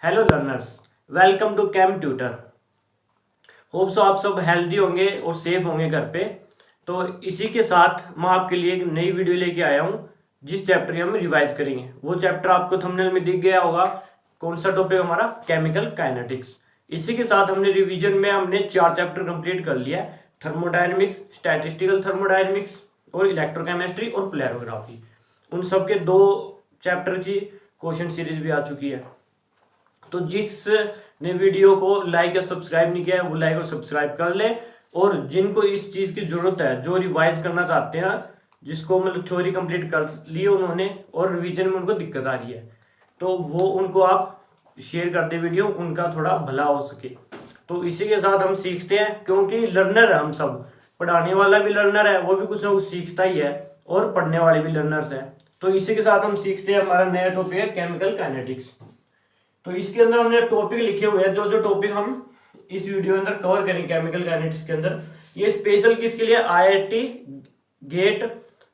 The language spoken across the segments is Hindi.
Hello learners, welcome to cam tutor. Hope so आप सब हेल्दी होंगे और सेफ होंगे घर पे। तो इसी के साथ मैं आपके लिए एक नई वीडियो लेके आया हूँ जिस चैप्टर की हम रिवाइज करेंगे। वो चैप्टर आपको थंबनेल में दिख गया होगा। कौन सा टॉपिक हमारा? Chemical kinetics. इसी के साथ हमने रिवीजन में हमने 4 चैप्टर कंप्लीट कर लिया है। थर्मोडायनेमिक्स, स्टैटिस्टिकल थर्मोडायनेमिक्स और इलेक्ट्रोकेमिस्ट्री और पोलैरोग्राफी। उन सब के 2 चैप्टर की क्वेश्चन सीरीज भी आ चुकी है। तो जिसने वीडियो को लाइक या सब्सक्राइब नहीं किया है वो लाइक और सब्सक्राइब कर ले। और जिनको इस चीज़ की ज़रूरत है, जो रिवाइज करना चाहते हैं, जिसको मतलब थ्योरी कंप्लीट कर ली उन्होंने और रिवीजन में उनको दिक्कत आ रही है, तो वो उनको आप शेयर कर दे वीडियो, उनका थोड़ा भला हो सके। तो इसी के साथ हम सीखते हैं, क्योंकि लर्नर है हम सब। पढ़ाने वाला भी लर्नर है, वो भी कुछ ना कुछ सीखता ही है, और पढ़ने वाले भी लर्नर्स हैं। तो इसी के साथ हम सीखते हैं। हमारा नया टॉपिक है केमिकल काइनेटिक्स। तो इसके अंदर हमने टॉपिक लिखे हुए हैं, जो जो टॉपिक हम इस वीडियो के अंदर कवर करेंगे केमिकल काइनेटिक्स के अंदर। ये स्पेशल किसके लिए? आईआईटी गेट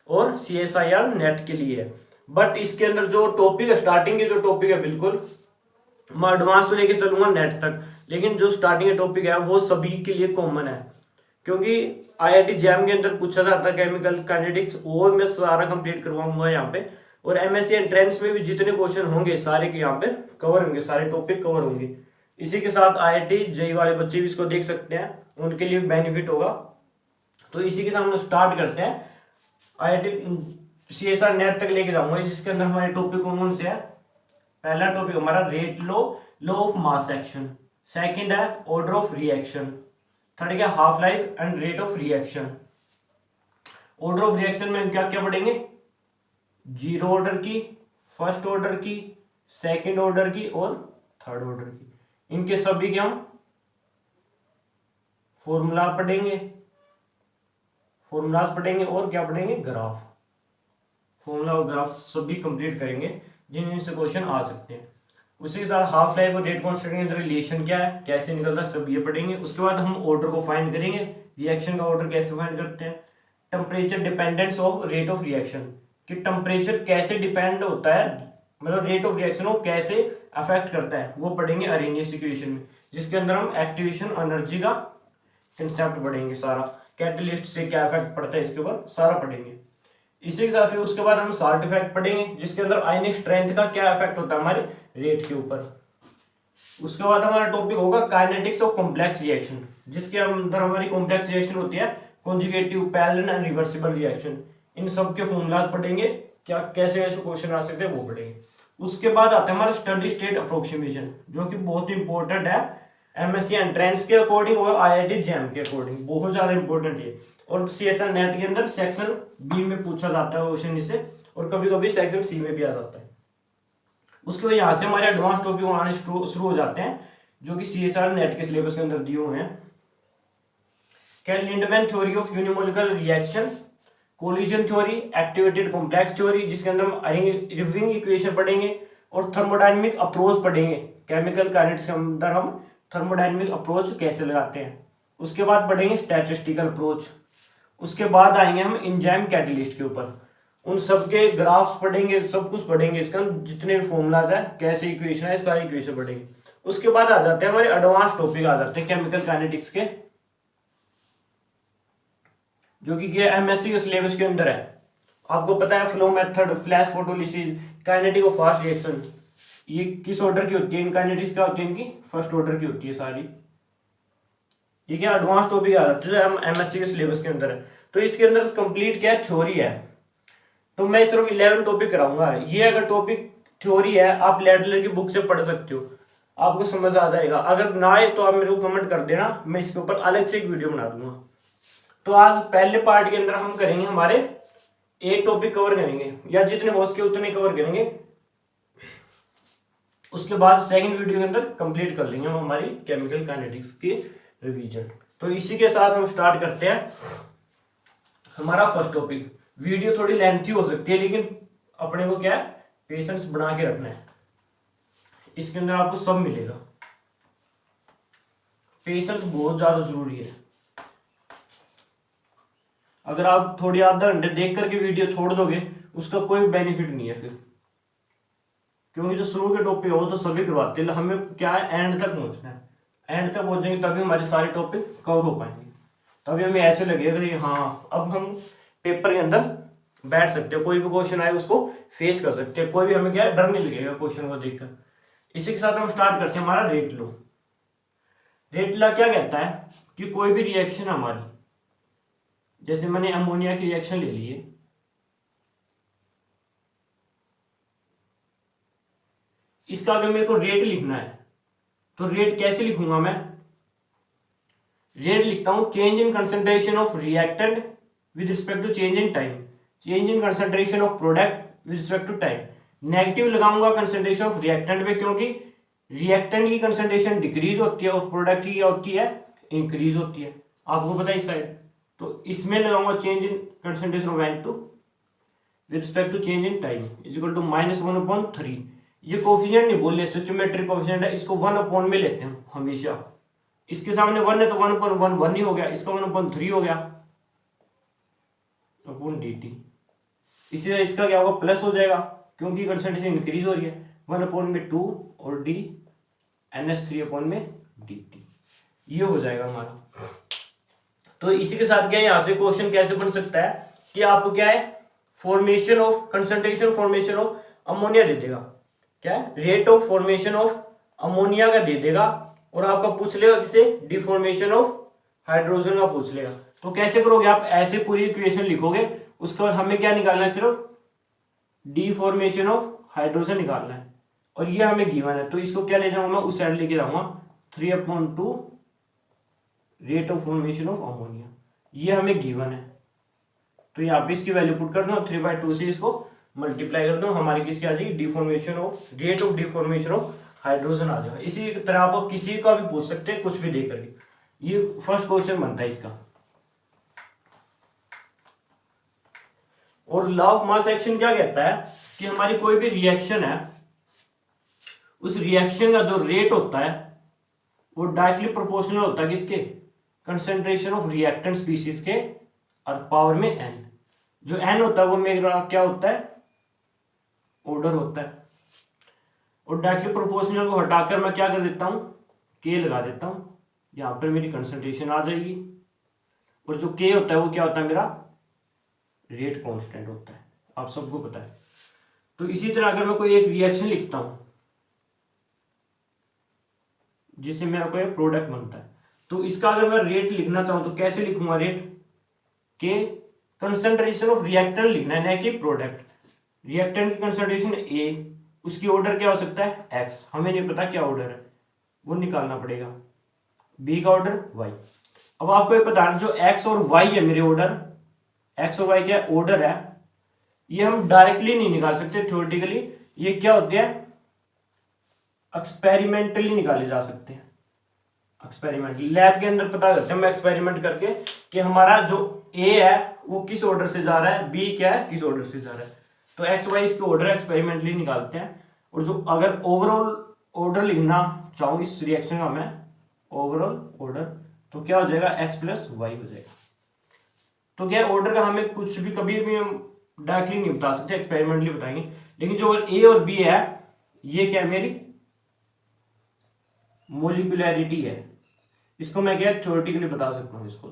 और सीएसआईआर नेट के लिए है। बट इसके अंदर जो टॉपिक है, स्टार्टिंग के जो टॉपिक है, बिल्कुल मैं एडवांस तो लेके चलूंगा नेट तक, लेकिन जो स्टार्टिंग के टॉपिक है वो सभी के लिए कॉमन है। क्योंकि आईआईटी जैम के अंदर पूछा जाता है केमिकल काइनेटिक्स, वो मैं सारा कंप्लीट करवाऊंगा यहाँ पे। और एमएससी एंट्रेंस में भी जितने क्वेश्चन होंगे सारे के यहाँ पे कवर होंगे, सारे टॉपिक कवर होंगे। इसी के साथ आईआईटी जेई वाले बच्चे भी इसको देख सकते हैं, उनके लिए बेनिफिट होगा। तो इसी के साथ हम स्टार्ट करते हैं। आईआईटी सीएसआर नेट तक लेके जाऊंगा, जिसके अंदर हमारे टॉपिक कौन कौन से है। पहला टॉपिक हमारा rate law of mass action. Second है ऑर्डर ऑफ रिएक्शन। थर्ड क्या? Half life and rate of reaction. Order of reaction में क्या क्या पढ़ेंगे? जीरो ऑर्डर की, फर्स्ट ऑर्डर की, सेकंड ऑर्डर की और थर्ड ऑर्डर की। इनके सभी के हम फॉर्मूला पढ़ेंगे, फॉर्मूलाज पढ़ेंगे और क्या पढ़ेंगे? ग्राफ। फॉर्मूला और ग्राफ सभी कंप्लीट करेंगे जिन जिनसे क्वेश्चन आ सकते हैं। उसी के साथ हाफ लाइफ और रेट कांस्टेंट के अंदर रिलेशन क्या है, कैसे निकलता है, सब ये पढ़ेंगे। उसके बाद हम ऑर्डर को फाइंड करेंगे, रिएक्शन का ऑर्डर कैसे फाइंड करते हैं। Temperature dependence of rate of reaction, कि टेम्परेचर कैसे डिपेंड होता है, मतलब रेट ऑफ रिएक्शन को कैसे अफेक्ट करता है, वो पढ़ेंगे अरेंजियस इक्वेशन में, जिसके अंदर हम एक्टिवेशन एनर्जी का कंसेप्ट पढ़ेंगे सारा। कैटलिस्ट से क्या इफेक्ट पड़ता है इसके ऊपर सारा पढ़ेंगे। इसी के साथ फिर उसके बाद हम साल्ट इफेक्ट पढ़ेंगे, जिसके अंदर आयनिक स्ट्रेंथ का क्या इफेक्ट होता है हमारे रेट के ऊपर। उसके बाद हमारा टॉपिक होगा काइनेटिक्स ऑफ कॉम्प्लेक्स रिएक्शन, जिसके अंदर हमारी कॉम्प्लेक्स रिएक्शन होती है conjugative, parallel and reversible reaction. इन सब के फॉर्मूलाज पढ़ेंगे, क्या कैसे कैसे क्वेश्चन आ सकते हैं वो पढ़ेंगे। उसके बाद आता है हमारा स्टडी स्टेट अप्रोक्सीमेशन, जो कि बहुत ही इंपॉर्टेंट है एमएससी एंट्रेंस के अकॉर्डिंग और आईआईटी जैम के अकॉर्डिंग, बहुत ज्यादा इंपॉर्टेंट है। और सीएसआर नेट के अंदर सेक्शन बी में पूछा जाता है क्वेश्चन इसे, और कभी कभी सेक्शन सी में भी आ जाता है। उसके बाद यहाँ से हमारे एडवांस टॉपिक आने शुरू हो जाते हैं, जो कि सीएसआर नेट के सिलेबस के अंदर दिए हुए हैं। क्या? Lindeman theory of unimolecular reaction, collision theory, activated complex theory, जिसके अंदर हम रिविंग इक्वेशन पढ़ेंगे और थर्मोडायनेमिक अप्रोच पढ़ेंगे। केमिकल काइनेटिक्स के अंदर हम थर्मोडायनेमिक अप्रोच कैसे लगाते हैं। उसके बाद पढ़ेंगे स्टैटिस्टिकल अप्रोच। उसके बाद आएंगे हम एंजाइम कैटलिस्ट के ऊपर, उन सब के ग्राफ्स पढ़ेंगे, सब कुछ पढ़ेंगे। इसका जितने भी फॉर्मूलाज है, कैसे इक्वेशन है, सारी इक्वेशन पढ़ेंगे। उसके बाद आ जाते हैं हमारे एडवांस टॉपिक, आ जाते हैं केमिकल काइनेटिक्स के, जो कि एमएससी के सिलेबस के अंदर है। आपको पता है flow method, flash photolysis, kinetic of fast reaction, ये किस ऑर्डर की होती है? काइनेटिक्स क्या होती है इनकी? फर्स्ट ऑर्डर की होती है सारी। ये क्या एडवांस टॉपिक आ जाता है जो हम एमएससी के सिलेबस के अंदर है। तो इसके अंदर कंप्लीट क्या है? थ्योरी है। तो मैं सिर्फ 11 टॉपिक कराऊंगा। ये अगर टॉपिक थ्योरी है, आप लेडलर की बुक से पढ़ सकते हो, आपको समझ आ जाएगा। अगर ना आए तो आप मेरे को कमेंट कर देना, मैं इसके ऊपर अलग से एक वीडियो बना दूंगा। तो आज पहले पार्ट के अंदर हम करेंगे, हमारे एक टॉपिक कवर करेंगे, या जितने हो सके उतने कवर करेंगे। उसके बाद सेकंड वीडियो के अंदर कंप्लीट कर लेंगे हम हमारी केमिकल काइनेटिक्स की रिवीजन। तो इसी के साथ हम स्टार्ट करते हैं हमारा फर्स्ट टॉपिक। वीडियो थोड़ी लेंथी हो सकती है, लेकिन अपने को क्या है, पेशेंस बना के रखना है। इसके अंदर आपको सब मिलेगा। पेशेंस बहुत ज्यादा जरूरी है। अगर आप थोड़ी आधा घंटे देख करके वीडियो छोड़ दोगे, उसका कोई बेनिफिट नहीं है फिर। क्योंकि जो शुरू के टॉपिक हो तो सभी करवाते हैं, हमें क्या है एंड तक पहुंचना है, एंड तक पहुंचेंगे तभी हमारे सारे टॉपिक कवर हो पाएंगे, तभी हमें ऐसे लगेगा कि हाँ अब हम पेपर के अंदर बैठ सकते हैं, कोई भी क्वेश्चन आए उसको फेस कर सकते हैं, कोई भी हमें क्या डर नहीं लगेगा क्वेश्चन को देखकर। इसी के साथ हम स्टार्ट करते हैं हमारा रेट लो। रेट लॉ क्या कहता है कि कोई भी रिएक्शन हमारी, जैसे मैंने अमोनिया की रिएक्शन ले ली है, इसका अगर मेरे को रेट लिखना है तो रेट कैसे लिखूंगा मैं? रेट लिखता हूं change in concentration of reactant with respect to change in time, change in concentration of product with respect to time. Negative लगाऊंगा कंसंट्रेशन ऑफ रिएक्टेंट पे, क्योंकि रिएक्टेंट की कंसंट्रेशन डिक्रीज होती है और प्रोडक्ट की क्या होती है, इंक्रीज होती है, आपको पता है इस साइड। तो इसमें लगाऊंगा change in concentration of N2 with respect to change in time is equal to -1/3। ये कोफिशिएंट नहीं बोल रहे, स्टोइचियोमेट्रिक कोफिशिएंट है, इसको 1/में लेते हैं हमेशा। इसके सामने 1 है तो 1/1 1 ही हो गया, इसका 1/3 हो गया अपॉन dt। इसी तरह इसका क्या होगा, प्लस हो जाएगा क्योंकि कंसंट्रेशन इंक्रीज हो रही है, 1/2 और d NH3/dt, ये हो जाएगा हमारा। तो इसी के साथ क्या है, यहां से क्वेश्चन कैसे बन सकता है कि आपको क्या है, formation of concentration formation of ammonia दे देगा, क्या है rate of formation of ammonia का दे देगा, और आपका पूछ लेगा किसे, डिफॉर्मेशन ऑफ हाइड्रोजन का पूछ लेगा। तो कैसे करोगे आप, ऐसे पूरी इक्वेशन लिखोगे, उसके बाद हमें क्या निकालना है, सिर्फ डिफॉर्मेशन ऑफ हाइड्रोजन निकालना है, और ये हमें गिवन है। तो इसको क्या ले जाऊंगा मैं, उस साइड लेके जाऊंगा 3/2 rate of formation of ammonia, ये हमें गिवन है। तो यहाँ पे इसकी वैल्यू पुट कर दो, 3/2 से इसको मल्टीप्लाई कर दो, हमारी किसकी आ जाएगी, deformation of rate of deformation of hydrogen आ जाएगा। इसी तरह आप किसी का भी पूछ सकते हैं कुछ भी देकर के, ये फर्स्ट क्वेश्चन बनता है इसका। और लॉ ऑफ मास एक्शन क्या कहता है कि हमारी कोई भी रिएक्शन है, उस रिएक्शन का जो रेट होता है वो डायरेक्टली प्रोपोर्शनल होता है किसके, कंसंट्रेशन ऑफ रिएक्टेंट स्पीसीज के और पावर में n। जो n होता है वो मेरा क्या होता है, ऑर्डर होता है, और डायरेक्टली प्रोपोर्शनल को हटाकर मैं क्या कर देता हूं, k लगा देता हूं, यहां पर मेरी कंसंट्रेशन आ जाएगी, और जो k होता है वो क्या होता है, मेरा रेट कांस्टेंट होता है, आप सबको पता है। तो इसी तरह अगर मैं कोई एक रिएक्शन लिखता हूं जिससे मेरा कोई प्रोडक्ट बनता है, तो इसका अगर मैं रेट लिखना चाहूं तो कैसे लिखूंगा, रेट के कंसंट्रेशन ऑफ रिएक्टेंट लिखना है, न कि प्रोडक्ट। रिएक्टेंट की कंसंट्रेशन ए, उसकी ऑर्डर क्या हो सकता है एक्स, हमें नहीं पता क्या ऑर्डर है, वो निकालना पड़ेगा, बी का ऑर्डर वाई। अब आपको ये पता है जो एक्स और वाई है मेरे ऑर्डर, एक्स और वाई क्या ऑर्डर है, ये हम डायरेक्टली नहीं निकाल सकते थ्योरेटिकली, ये क्या होते हैं एक्सपेरिमेंटली निकाले जा सकते हैं। एक्सपेरिमेंट लैब के अंदर पता करते हैं हम एक्सपेरिमेंट करके कि हमारा जो ए है वो किस ऑर्डर से जा रहा है, बी क्या है किस ऑर्डर से जा रहा है। तो एक्स वाई इसके ऑर्डर एक्सपेरिमेंटली निकालते हैं। और जो अगर ओवरऑल ऑर्डर लिखना चाहूँ इस रिएक्शन का मैं, ओवरऑल ऑर्डर, तो क्या हो जाएगा एक्स प्लस वाई हो जाएगा। तो क्या ऑर्डर का हमें कुछ भी कभी भी हम डायरेक्टली नहीं बता सकते, एक्सपेरिमेंटली बताएंगे। लेकिन जो ए और बी है ये क्या मेरी मोलिकुलैरिटी है, इसको मैं क्या थ्योरेटिकली बता सकता हूँ इसको।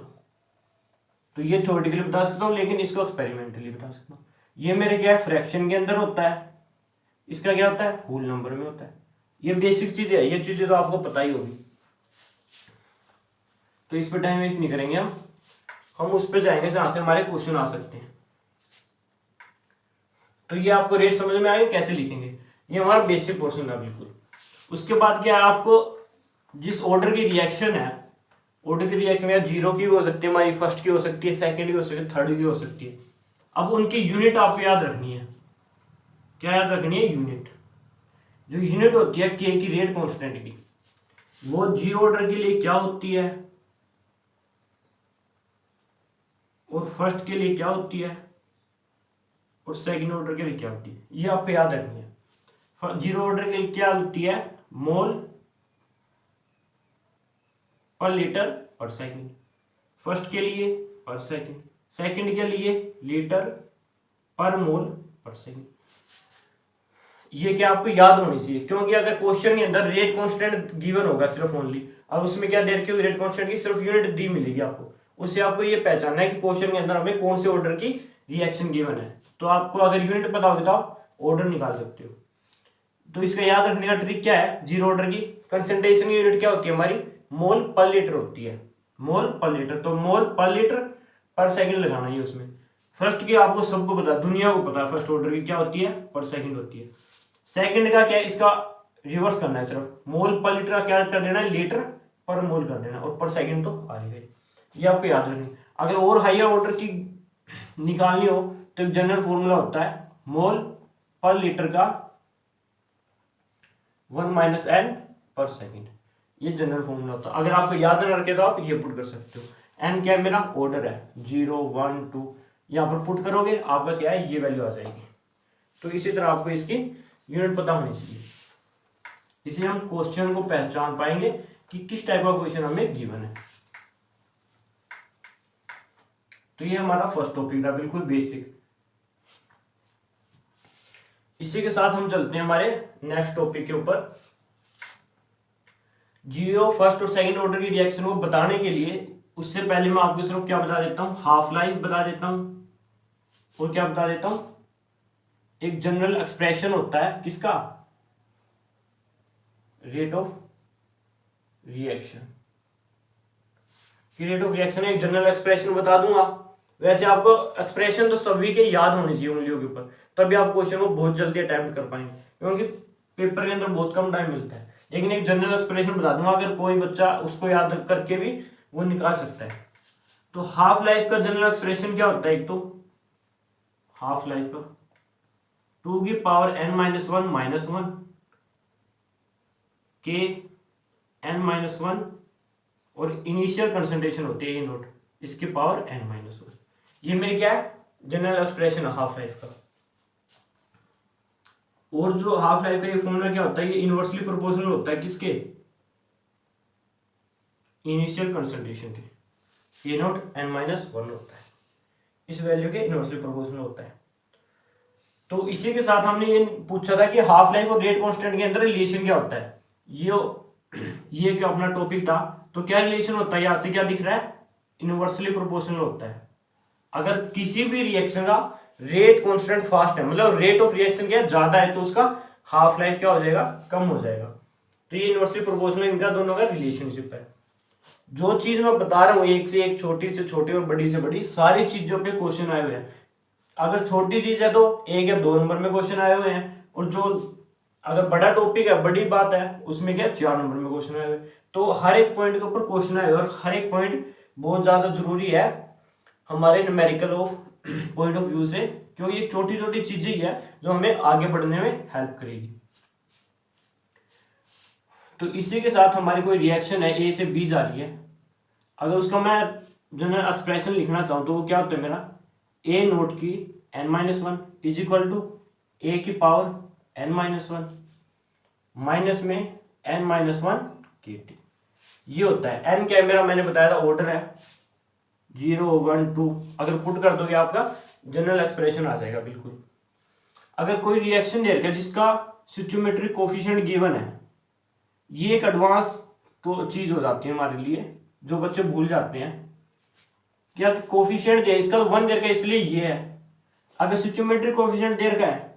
तो ये थ्योरेटिकली बता सकता हूँ लेकिन इसको एक्सपेरिमेंटली बता सकता हूँ। ये मेरे क्या है फ्रैक्शन के अंदर होता है, इसका क्या होता है होल नंबर में होता है। ये बेसिक चीजें है, ये चीजें तो आपको पता ही होगी, तो इस पर टाइम वेस्ट नहीं करेंगे हम उस पर जाएंगे जहां से हमारे क्वेश्चन आ सकते हैं। तो ये आपको रेट समझ में आएगा कैसे लिखेंगे, ये हमारा बेसिक पोर्शन था बिल्कुल। उसके बाद क्या है, आपको जिस ऑर्डर की रिएक्शन है, ऑर्डर की रिएक्शन या जीरो की भी हो सकती है, हमारी फर्स्ट की हो सकती है, सेकंड की हो सकती है, थर्ड की हो सकती है। अब उनकी यूनिट आपको याद रखनी है, क्या याद रखनी है यूनिट। जो यूनिट होती है के की रेट कांस्टेंट की, वो जीरो ऑर्डर के लिए क्या होती है और फर्स्ट के लिए क्या होती है और सेकंड ऑर्डर के लिए क्या होती है, ये आपको याद रखनी है। जीरो ऑर्डर के लिए क्या होती है मोल पर लीटर पर सेकंड, फर्स्ट के लिए पर सेकंड, सेकंड के लिए लीटर पर मोल पर सेकंड। ये क्या आपको याद होनी चाहिए, क्योंकि अगर क्वेश्चन के अंदर रेट कांस्टेंट गिवन होगा सिर्फ ओनली, अब उसमें क्या दे रखी होगी रेट कांस्टेंट की सिर्फ यूनिट दी मिलेगी आपको, उससे आपको ये पहचानना है कि क्वेश्चन के अंदर हमें कौन से ऑर्डर की रिएक्शन गिवन है। तो आपको अगर यूनिट पता होगी तो आप ऑर्डर निकाल सकते हो। तो इसका याद रखने का ट्रिक क्या है, जीरो ऑर्डर की कंसंट्रेशन की यूनिट क्या होती है हमारी, मोल पर लीटर होती है, मोल पर लीटर। तो मोल पर लीटर पर सेकंड लगाना है उसमें। फर्स्ट की आपको सबको पता, दुनिया को पता है फर्स्ट ऑर्डर की क्या होती है, पर सेकंड होती है। सेकंड का क्या है, इसका रिवर्स करना है, सिर्फ मोल पर लीटर का क्या कर देना है, लीटर पर मोल कर देना, और पर सेकंड तो आएगा। ये आपको याद रखना। अगर और हायर ऑर्डर की निकालनी हो तो एक जनरल फॉर्मूला होता है मोल पर लीटर का 1 - n पर सेकंड, ये जनरल फॉर्मूला होता है। अगर आपको याद ना रखे तो आप ये पुट कर सकते हो। n क्या है, मेरा ऑर्डर है 0 1 2, यहाँ पर पुट करोगे आपका क्या है, ये वैल्यू आ जाएगी। तो इसी तरह आपको इसकी यूनिट पता होनी चाहिए, इसे हम क्वेश्चन को पहचान पाएंगे कि किस टाइप का क्वेश्चन हमें गिवन है। तो ये हमारा फर्स्ट टॉपिक था, बिल्कुल बेसिक। इसी के साथ हम चलते हैं हमारे नेक्स्ट टॉपिक के ऊपर। जीरो फर्स्ट और सेकंड ऑर्डर की रिएक्शन को बताने के लिए उससे पहले मैं आपको सिर्फ क्या बता देता हूं, हाफ लाइफ बता देता हूं, और क्या बता देता हूं, एक जनरल एक्सप्रेशन होता है किसका, रेट ऑफ रिएक्शन की। रेट ऑफ रिएक्शन एक जनरल एक्सप्रेशन बता दूंगा। वैसे आपको एक्सप्रेशन तो सभी के याद होने चाहिए उंगलियों के ऊपर, तभी आप क्वेश्चन को बहुत जल्दी अटेम्प्ट कर पाएंगे, क्योंकि पेपर के अंदर बहुत कम टाइम मिलता है। लेकिन एक जनरल एक्सप्रेशन बता दूंगा, अगर कोई बच्चा उसको याद करके भी वो निकाल सकता है। तो हाफ लाइफ का जनरल एक्सप्रेशन क्या होता है, एक तो हाफ लाइफ का 2 की पावर n - 1 के n-1 और इनिशियल कंसंट्रेशन होती है ये नोट, इसके पावर n-1। ये मेरी क्या है, जनरल एक्सप्रेशन है हाफ लाइफ का। और जो हाफ लाइफ का ये फॉर्मूला क्या होता है, ये इनवर्सली प्रोपोर्शनल होता है किसके, इनिशियल कंसंट्रेशन के, ये नोट n-1 होता है, इस वैल्यू के इनवर्सली प्रोपोर्शनल होता है। तो इसी के साथ हमने ये पूछा था कि हाफ लाइफ और रेट कांस्टेंट के अंदर रिलेशन क्या होता है। ये क्या अपना टॉपिक था। तो क्या रिलेशन होता है, यहां से क्या दिख रहा है, इनवर्सली प्रोपोर्शनल होता है। अगर किसी भी रिएक्शन का रेट कांस्टेंट फास्ट है, मतलब रेट ऑफ रिएक्शन क्या ज्यादा है, तो उसका हाफ लाइफ क्या हो जाएगा, कम हो जाएगा। तो ये इनवर्सली प्रोपोर्शनल इनका दोनों का रिलेशनशिप है। जो चीज मैं बता रहा हूँ, एक से एक, छोटी से छोटी और बड़ी से बड़ी, सारी चीजों पे क्वेश्चन आए हुए हैं। अगर छोटी चीज है तो 1 या 2 नंबर में क्वेश्चन आए हुए हैं, और जो अगर बड़ा टॉपिक है, बड़ी बात है, उसमें क्या 4 नंबर में क्वेश्चन आए हुए। तो हर एक पॉइंट के ऊपर क्वेश्चन आए हुए, और हर एक पॉइंट बहुत ज्यादा जरूरी है हमारे numerical of point of view से, क्योंकि ये छोटी छोटी चीजें ही है जो हमें आगे बढ़ने में हेल्प करेगी। तो इसी के साथ हमारी कोई रिएक्शन है, ए से बी जा रही है, अगर उसका मैं जनरल एक्सप्रेशन लिखना चाहूँ तो वो क्या होता है मेरा, ए नोट की n-1 इज इक्वल टू ए की पावर n-1 माइनस में n-1 kt, ये होता है। n क्या है मेरा, मैंने बताया था ऑर्डर है 0 1 2, अगर पुट कर दोगे आपका जनरल एक्सप्रेशन आ जाएगा बिल्कुल। अगर कोई रिएक्शन दे रखा है जिसका स्टोइचोमेट्रिक कोफिशिएंट गिवन है, ये एक एडवांस तो चीज हो जाती है हमारे लिए, जो बच्चे भूल जाते हैं। क्या कोफिशिएंट दे, इसका 1 दे रखा है इसलिए ये है। अगर स्टोइचोमेट्रिक कोफिशिएंट दे रखा है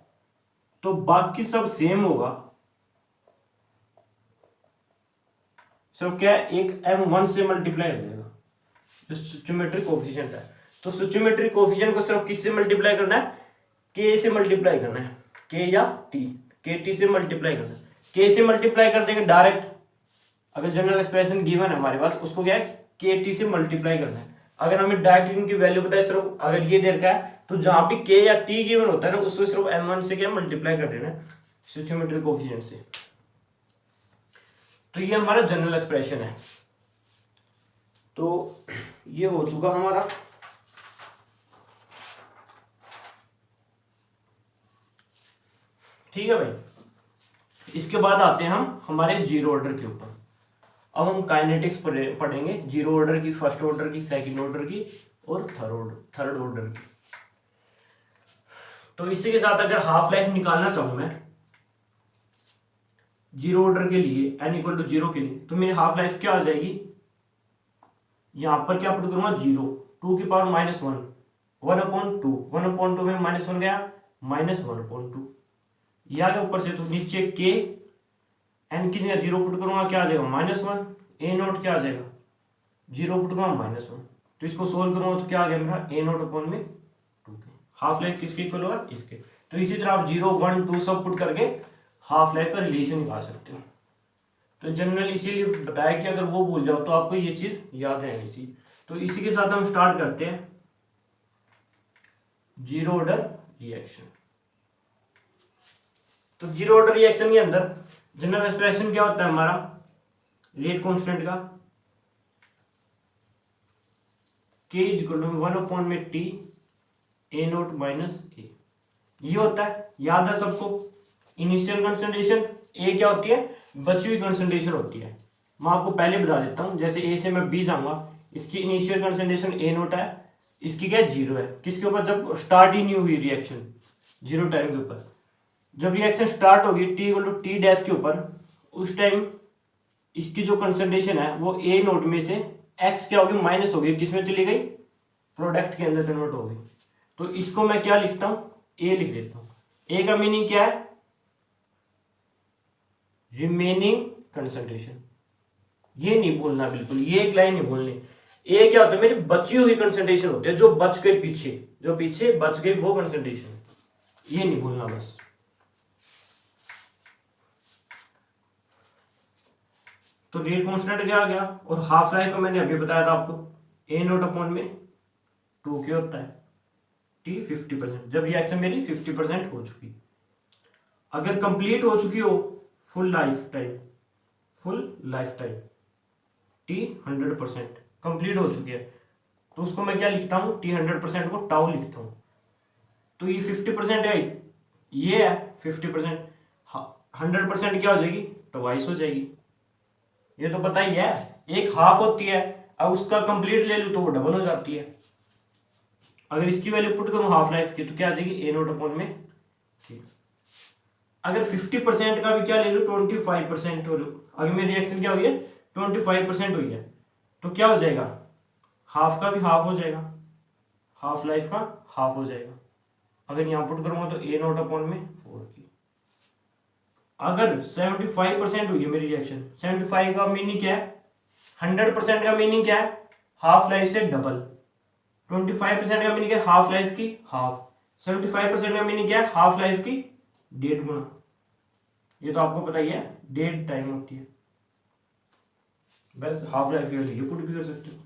तो बाकी सब सेम होगा, सिर्फ क्या एक m1 से मल्टीप्लाई हो जाएगा जो स्टोइचोमेट्रिक कोफिशिएंट है। तो स्टोइचोमेट्रिक कोफिशिएंट को सिर्फ किससे मल्टीप्लाई करना है, k से मल्टीप्लाई करना है, k या t, kt से मल्टीप्लाई करना है। k से मल्टीप्लाई कर देंगे डायरेक्ट, अगर जनरल एक्सप्रेशन गिवन है हमारे पास, उसको क्या है kt से मल्टीप्लाई करना है। अगर हमें डायरेक्ट इनकी वैल्यू पता है, सिर्फ अगर ये दे रखा है तो जहां भी k या t गिवन होता है ना, उसको सिर्फ m1 से क्या मल्टीप्लाई कर देना है स्टोइचोमेट्रिक कोफिशिएंट से। तो ये हमारा जनरल एक्सप्रेशन है। तो ये हो चुका हमारा। ठीक है भाई, इसके बाद आते हैं हम हमारे जीरो ऑर्डर के ऊपर। अब हम काइनेटिक्स पढ़ेंगे, जीरो ऑर्डर की, फर्स्ट ऑर्डर की, सेकंड ऑर्डर की और थर्ड ऑर्डर की। तो इसी के साथ अगर हाफ लाइफ निकालना चाहूं मैं, जीरो ऑर्डर के लिए n इक्वल टू 0 के लिए, तो मेरी हाफ लाइफ क्या आ जाएगी, यहाँ पर क्या पुट करूंगा 0, 2 की पावर -1, 1/2, 1/2 में -1 गया, -1/2 ये आ गया ऊपर से। तो नीचे के n की जगह 0 पुट करूंगा, क्या आ जाएगा -1, a नोट क्या आ जाएगा 0 पुट करूंगा -1। तो इसको सोल्व करूंगा तो क्या आ गया मेरा a नोट अपॉन में 2, हाफ लाइफ किसके इक्वल होगा, इसके। तो इसी तरह आप 0, 1, 2 सब पुट करके हाफ लाइफ का रिलेशन निकाल सकते हो। तो जनरल इसीलिए बताया कि अगर वो भूल जाओ तो आपको ये चीज याद रहनी चाहिए। तो इसी के साथ हम स्टार्ट करते हैं जीरो ऑर्डर रिएक्शन। तो जीरो ऑर्डर रिएक्शन के अंदर जनरल एक्सप्रेशन क्या होता है हमारा, रेट कांस्टेंट का k इक्वल टू 1 में t a नोट माइनस ए, ये होता है, याद है सबको। इनिशियल कंसंट्रेशन a क्या होती है, बची हुई कंसंट्रेशन होती है। मैं आपको पहले बता देता हूँ, जैसे a से मैं b जाऊंगा, इसकी इनिशियल कंसंट्रेशन a नोट है, इसकी क्या 0 है, किसके ऊपर, जब स्टार्ट ही नहीं हुई रिएक्शन, 0 टाइम के ऊपर। जब रिएक्शन स्टार्ट होगी t equal to T dash के ऊपर, उस टाइम इसकी जो कंसंट्रेशन है वो a नोट में से x क्या होगी, माइनस होगी, किसमें चली गई, प्रोडक्ट के अंदर कन्वर्ट हो गई। तो इसको मैं क्या लिखता हूँ, a लिख देता हूँ। a का मीनिंग क्या है, रिमेनिंग कंसंट्रेशन, ये नहीं भूलना बिल्कुल, ये एक लाइन नहीं भूलनी। ए क्या होता है, मेरी बची हुई कंसंट्रेशन होती है, जो बच गई पीछे, जो पीछे बच गई वो कंसंट्रेशन, ये नहीं भूलना बस। तो रेट कांस्टेंट क्या आ गया, और हाफ लाइफ को मैंने अभी बताया था आपको, ए नोट अपॉन में 2 के होता है, टी 50%, जब रिएक्शन मेरी 50% हो चुकी। अगर कंप्लीट हो चुकी हो full life time T 100% complete हो चुकी है, तो उसको मैं क्या लिखता हूँ, टी 100% को टाउ लिखता हूँ। तो ये 50% है, ये है 50%, 100% क्या हो जाएगी, ट्वाइस हो जाएगी, ये तो पता ही है। एक हाफ होती है, अब उसका कंप्लीट ले लूँ तो वो डबल हो जाती है। अगर इसकी वैल्यू पुट करूँ हाफ लाइफ की, तो क्या आ जाएगी, ए नोट अपॉन में, ठीक। अगर 50% का भी क्या ले लूँ, 25% हो, अगर मेरी रिएक्शन क्या हुई है 25% हुई है, तो क्या हो जाएगा, हाफ का भी हाफ हो जाएगा, हाफ लाइफ का हाफ हो जाएगा। अगर यहाँ पुट करूंगा तो ए नोट अपॉन में 4 की। अगर 75% हुई है मेरी रिएक्शन, 75 का मीनिंग क्या है, 100% का मीनिंग क्या है, हाफ लाइफ से डबल। 25% का मीनिंग है हाफ लाइफ की हाफ, 75% का मीनिंग क्या है, हाफ लाइफ की 1.5 गुना। ये तो आपको पता ही है, 1.5 टाइम होती है, बस हाफ लाइफ की वैल्यू ये पुट भी कर सकते हो।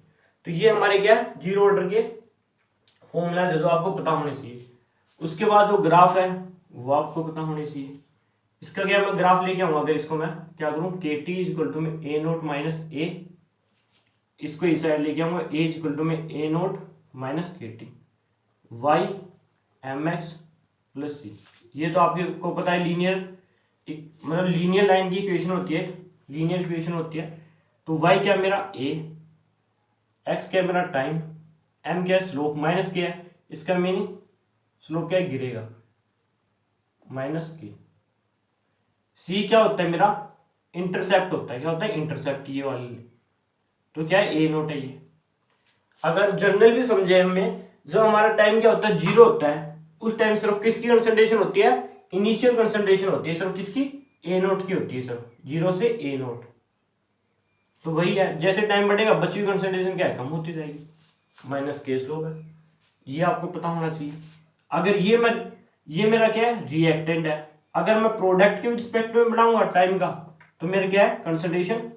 तो ये हमारे क्या है, जीरो ऑर्डर के फॉर्मूला जो आपको पता होने चाहिए। उसके बाद जो ग्राफ है वो आपको पता होने चाहिए। इसका क्या मैं ग्राफ लेके आऊंगा, अगर इसको मैं क्या करूं, के टी इक्वल टू में ए नोट माइनस ए, इसको इस साइड लेके आऊंगा, ए इक्वल टू में A naught minus K T, Y M X plus C. ये तो आपको पता है लीनियर, मतलब लीनियर लाइन की इक्वेशन होती है, लीनियर इक्वेशन होती है। तो वाई क्या मेरा ए, एक्स क्या मेरा टाइम, एम क्या स्लोप, माइनस क्या है, इसका मीनिंग स्लोप क्या है, गिरेगा, माइनस के। सी क्या होता है मेरा, इंटरसेप्ट होता है, क्या होता है इंटरसेप्ट, ये वाली। तो क्या है, ए नोट है ये। अगर जनरल भी समझे हमें, जब हमारा टाइम क्या होता है, जीरो होता है, उस टाइम सिर्फ किसकी कंसंट्रेशन होती है, इनिशियल कंसंट्रेशन होती है सिर्फ किसकी, ए नोट की होती है, सिर्फ 0 से ए नोट। तो वही है, जैसे टाइम बढ़ेगा बची हुई कंसंट्रेशन क्या है, कम होती जाएगी, माइनस के स्लोप है, ये आपको पता होना चाहिए। अगर ये मेरा क्या है, रिएक्टेंट है। अगर मैं प्रोडक्ट के रिस्पेक्ट में बढ़ाऊंगा टाइम का, तो मेरा क्या है, कंसंट्रेशन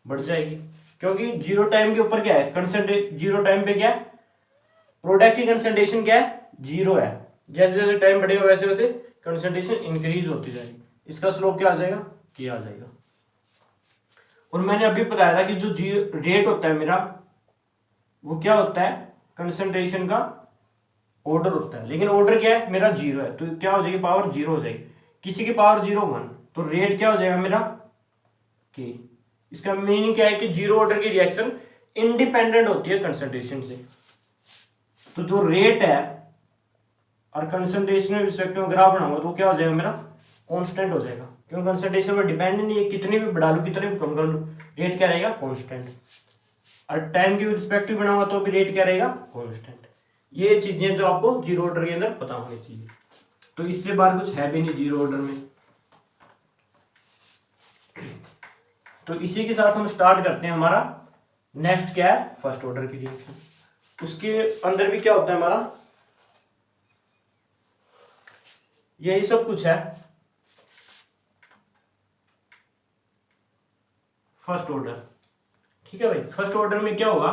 बढ़ जाएगी, क्योंकि जीरो टाइम के ऊपर क्या है, कंसंट्रेट, जीरो टाइम पे क्या है, प्रोडक्ट की कंसंट्रेशन क्या है, 0 है। जैसे जैसे टाइम बढ़ेगा वैसे वैसे कंसंट्रेशन इंक्रीज होती जाएगी, इसका स्लोप क्या आ जाएगा, क्या आ जाएगा। और मैंने अभी बताया था कि जो रेट होता है मेरा, वो क्या होता है, कंसंट्रेशन का ऑर्डर होता है, लेकिन ऑर्डर क्या है मेरा 0 है, तो क्या हो जाएगी, पावर 0 हो जाएगी, किसी की पावर 0 1, तो रेट क्या हो जाएगा मेरा के। इसका मीनिंग क्या है कि जीरो ऑर्डर की रिएक्शन इंडिपेंडेंट होती है कंसंट्रेशन से। तो जो रेट है और कंसंट्रेशन में रिस्पेक्ट में ग्राफ बनाऊंगा तो क्या हो जाएगा मेरा, कांस्टेंट हो जाएगा, क्योंकि कंसंट्रेशन में डिपेंड नहीं है, कितने भी बढ़ा लूँ कितने भी कम कर लूँ, रेट क्या रहेगा, कांस्टेंट। और टाइम के रिस्पेक्टिव बनाऊंगा तो भी रेट क्या रहेगा, कांस्टेंट। ये चीजें जो आपको जीरो ऑर्डर के अंदर पता होनी चाहिए। तो इससे बाहर कुछ है भी नहीं जीरो ऑर्डर में। तो इसी के साथ हम स्टार्ट करते हैं। हमारा नेक्स्ट क्या है, फर्स्ट ऑर्डर की रिएक्शन। उसके अंदर भी क्या होता है हमारा, यही सब कुछ है। फर्स्ट ऑर्डर, ठीक है भाई। फर्स्ट ऑर्डर में क्या होगा,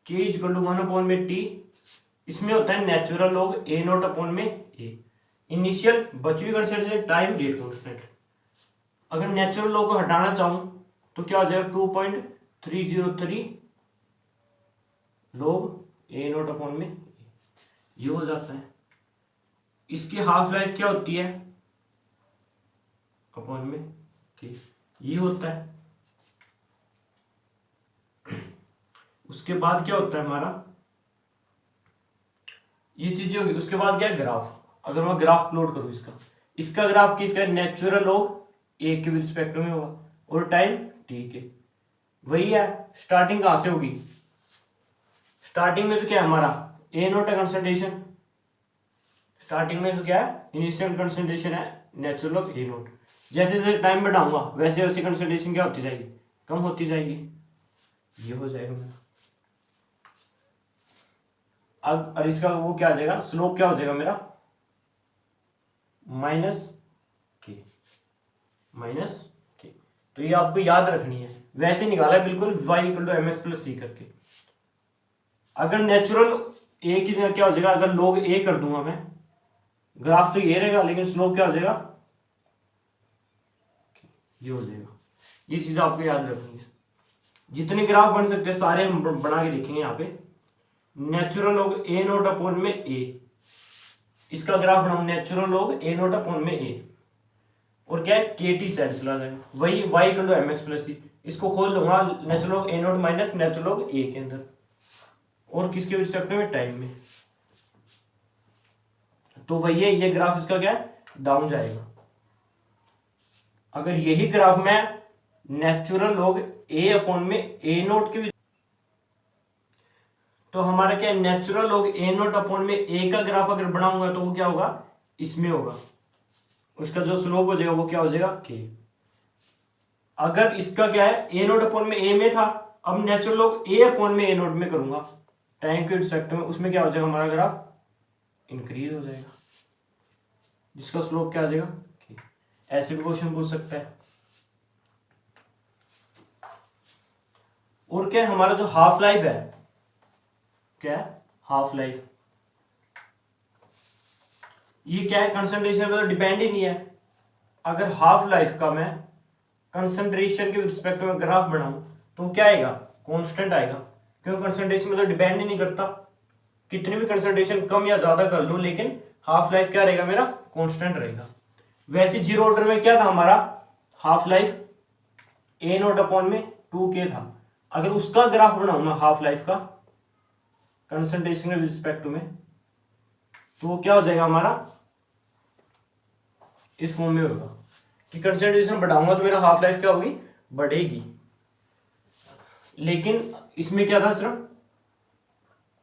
के इक्वल टू 1/टी। इसमें होता है natural log A not upon में ए, इनिशियल बची हुई कंस्टेंट टाइम रेट कांस्टेंट। अगर नेचुरल लॉग को हटाना चाहूं तो क्या हो जाएगा, 2.303 लॉग ए नॉट अपॉन में ये हो जाता है। इसकी हाफ लाइफ क्या होती है, अपॉन में के, ये होता है। उसके बाद क्या होता है हमारा, ये चीजें होगी। उसके बाद क्या है, ग्राफ। अगर मैं ग्राफ प्लॉट करूं इसका ग्राफ किसका, नेचुरल लॉग ए के रिस्पेक्ट में होगा और टाइम टी के। वही है, स्टार्टिंग कहां से होगी, स्टार्टिंग में तो क्या है हमारा, ए नोट है कंसंट्रेशन। स्टार्टिंग में तो क्या है, इनिशियल कंसंट्रेशन है नेचुरल लॉग ए नोट। जैसे जैसे टाइम बढ़ाऊंगा वैसे वैसे कंसंट्रेशन क्या होती जाएगी, कम होती जाएगी। ये हो जाएगा मेरा। अब और इसका वो क्या आ जाएगा, स्लोप क्या हो जाएगा मेरा, माइनस के। तो ये आपको याद रखनी है, वैसे निकाला है बिल्कुल y equal to M X plus C करके। अगर नेचुरल ए की जगह क्या हो जाएगा, अगर log a कर दूंगा मैं, ग्राफ तो ये रहेगा लेकिन स्लोप क्या हो जाएगा, ये हो जाएगा। ये चीज आपको याद रखनी है। जितने ग्राफ बन सकते हैं सारे हम बना के लिखेंगे यहाँ पे। Natural log A naught upon में ए, इसका ग्राफ बनाऊं natural log A naught upon में ए, और क्या है, के टी साइड चला जाएगा। वही Y equal to M X plus C. इसको खोल लूंगा natural log A naught minus natural log A के अंदर, और किसके रिस्पेक्ट में, टाइम में। तो वही है, ये ग्राफ इसका क्या है, डाउन जाएगा। अगर यही ग्राफ मैं नेचुरल लॉग ए अपॉन में ए नोट के, तो हमारा क्या है, natural log A naught upon में ए का ग्राफ अगर बनाऊंगा तो वो क्या होगा, इसमें होगा। उसका जो स्लोप हो जाएगा वो क्या हो जाएगा, के। अगर इसका क्या है, ए नोट अपॉन में ए में था, अब नेचुरल लॉग ए अपॉन में ए नोट में करूंगा टाइम के रिस्पेक्ट में, उसमें क्या हो जाएगा, हमारा ग्राफ इंक्रीज हो जाएगा, जिसका स्लोप क्या आ जाएगा, के। ऐसे भी क्वेश्चन पूछ सकता है। और क्या है, हमारा जो हाफ लाइफ है, क्या है, हाफ लाइफ, ये क्या है, कंसंट्रेशन पर डिपेंड ही नहीं है। अगर हाफ लाइफ का मैं कंसंट्रेशन के रिस्पेक्ट में ग्राफ बनाऊं तो क्या आएगा, कांस्टेंट आएगा, क्योंकि कंसंट्रेशन में तो डिपेंड ही नहीं करता। कितनी भी कंसंट्रेशन कम या ज्यादा कर लो, लेकिन हाफ लाइफ क्या रहेगा मेरा, कांस्टेंट रहेगा। वैसे जीरो ऑर्डर में क्या था हमारा, half life a naught upon में 2k था। अगर उसका ग्राफ बनाऊं ना हाफ लाइफ का कंसंट्रेशन के रिस्पेक्ट में, तो वो क्या हो जाएगा हमारा, इस फॉर्म में होगा कि कंसंट्रेशन बढ़ाऊंगा तो मेरा हाफ लाइफ क्या होगी, बढ़ेगी। लेकिन इसमें क्या था, सिर्फ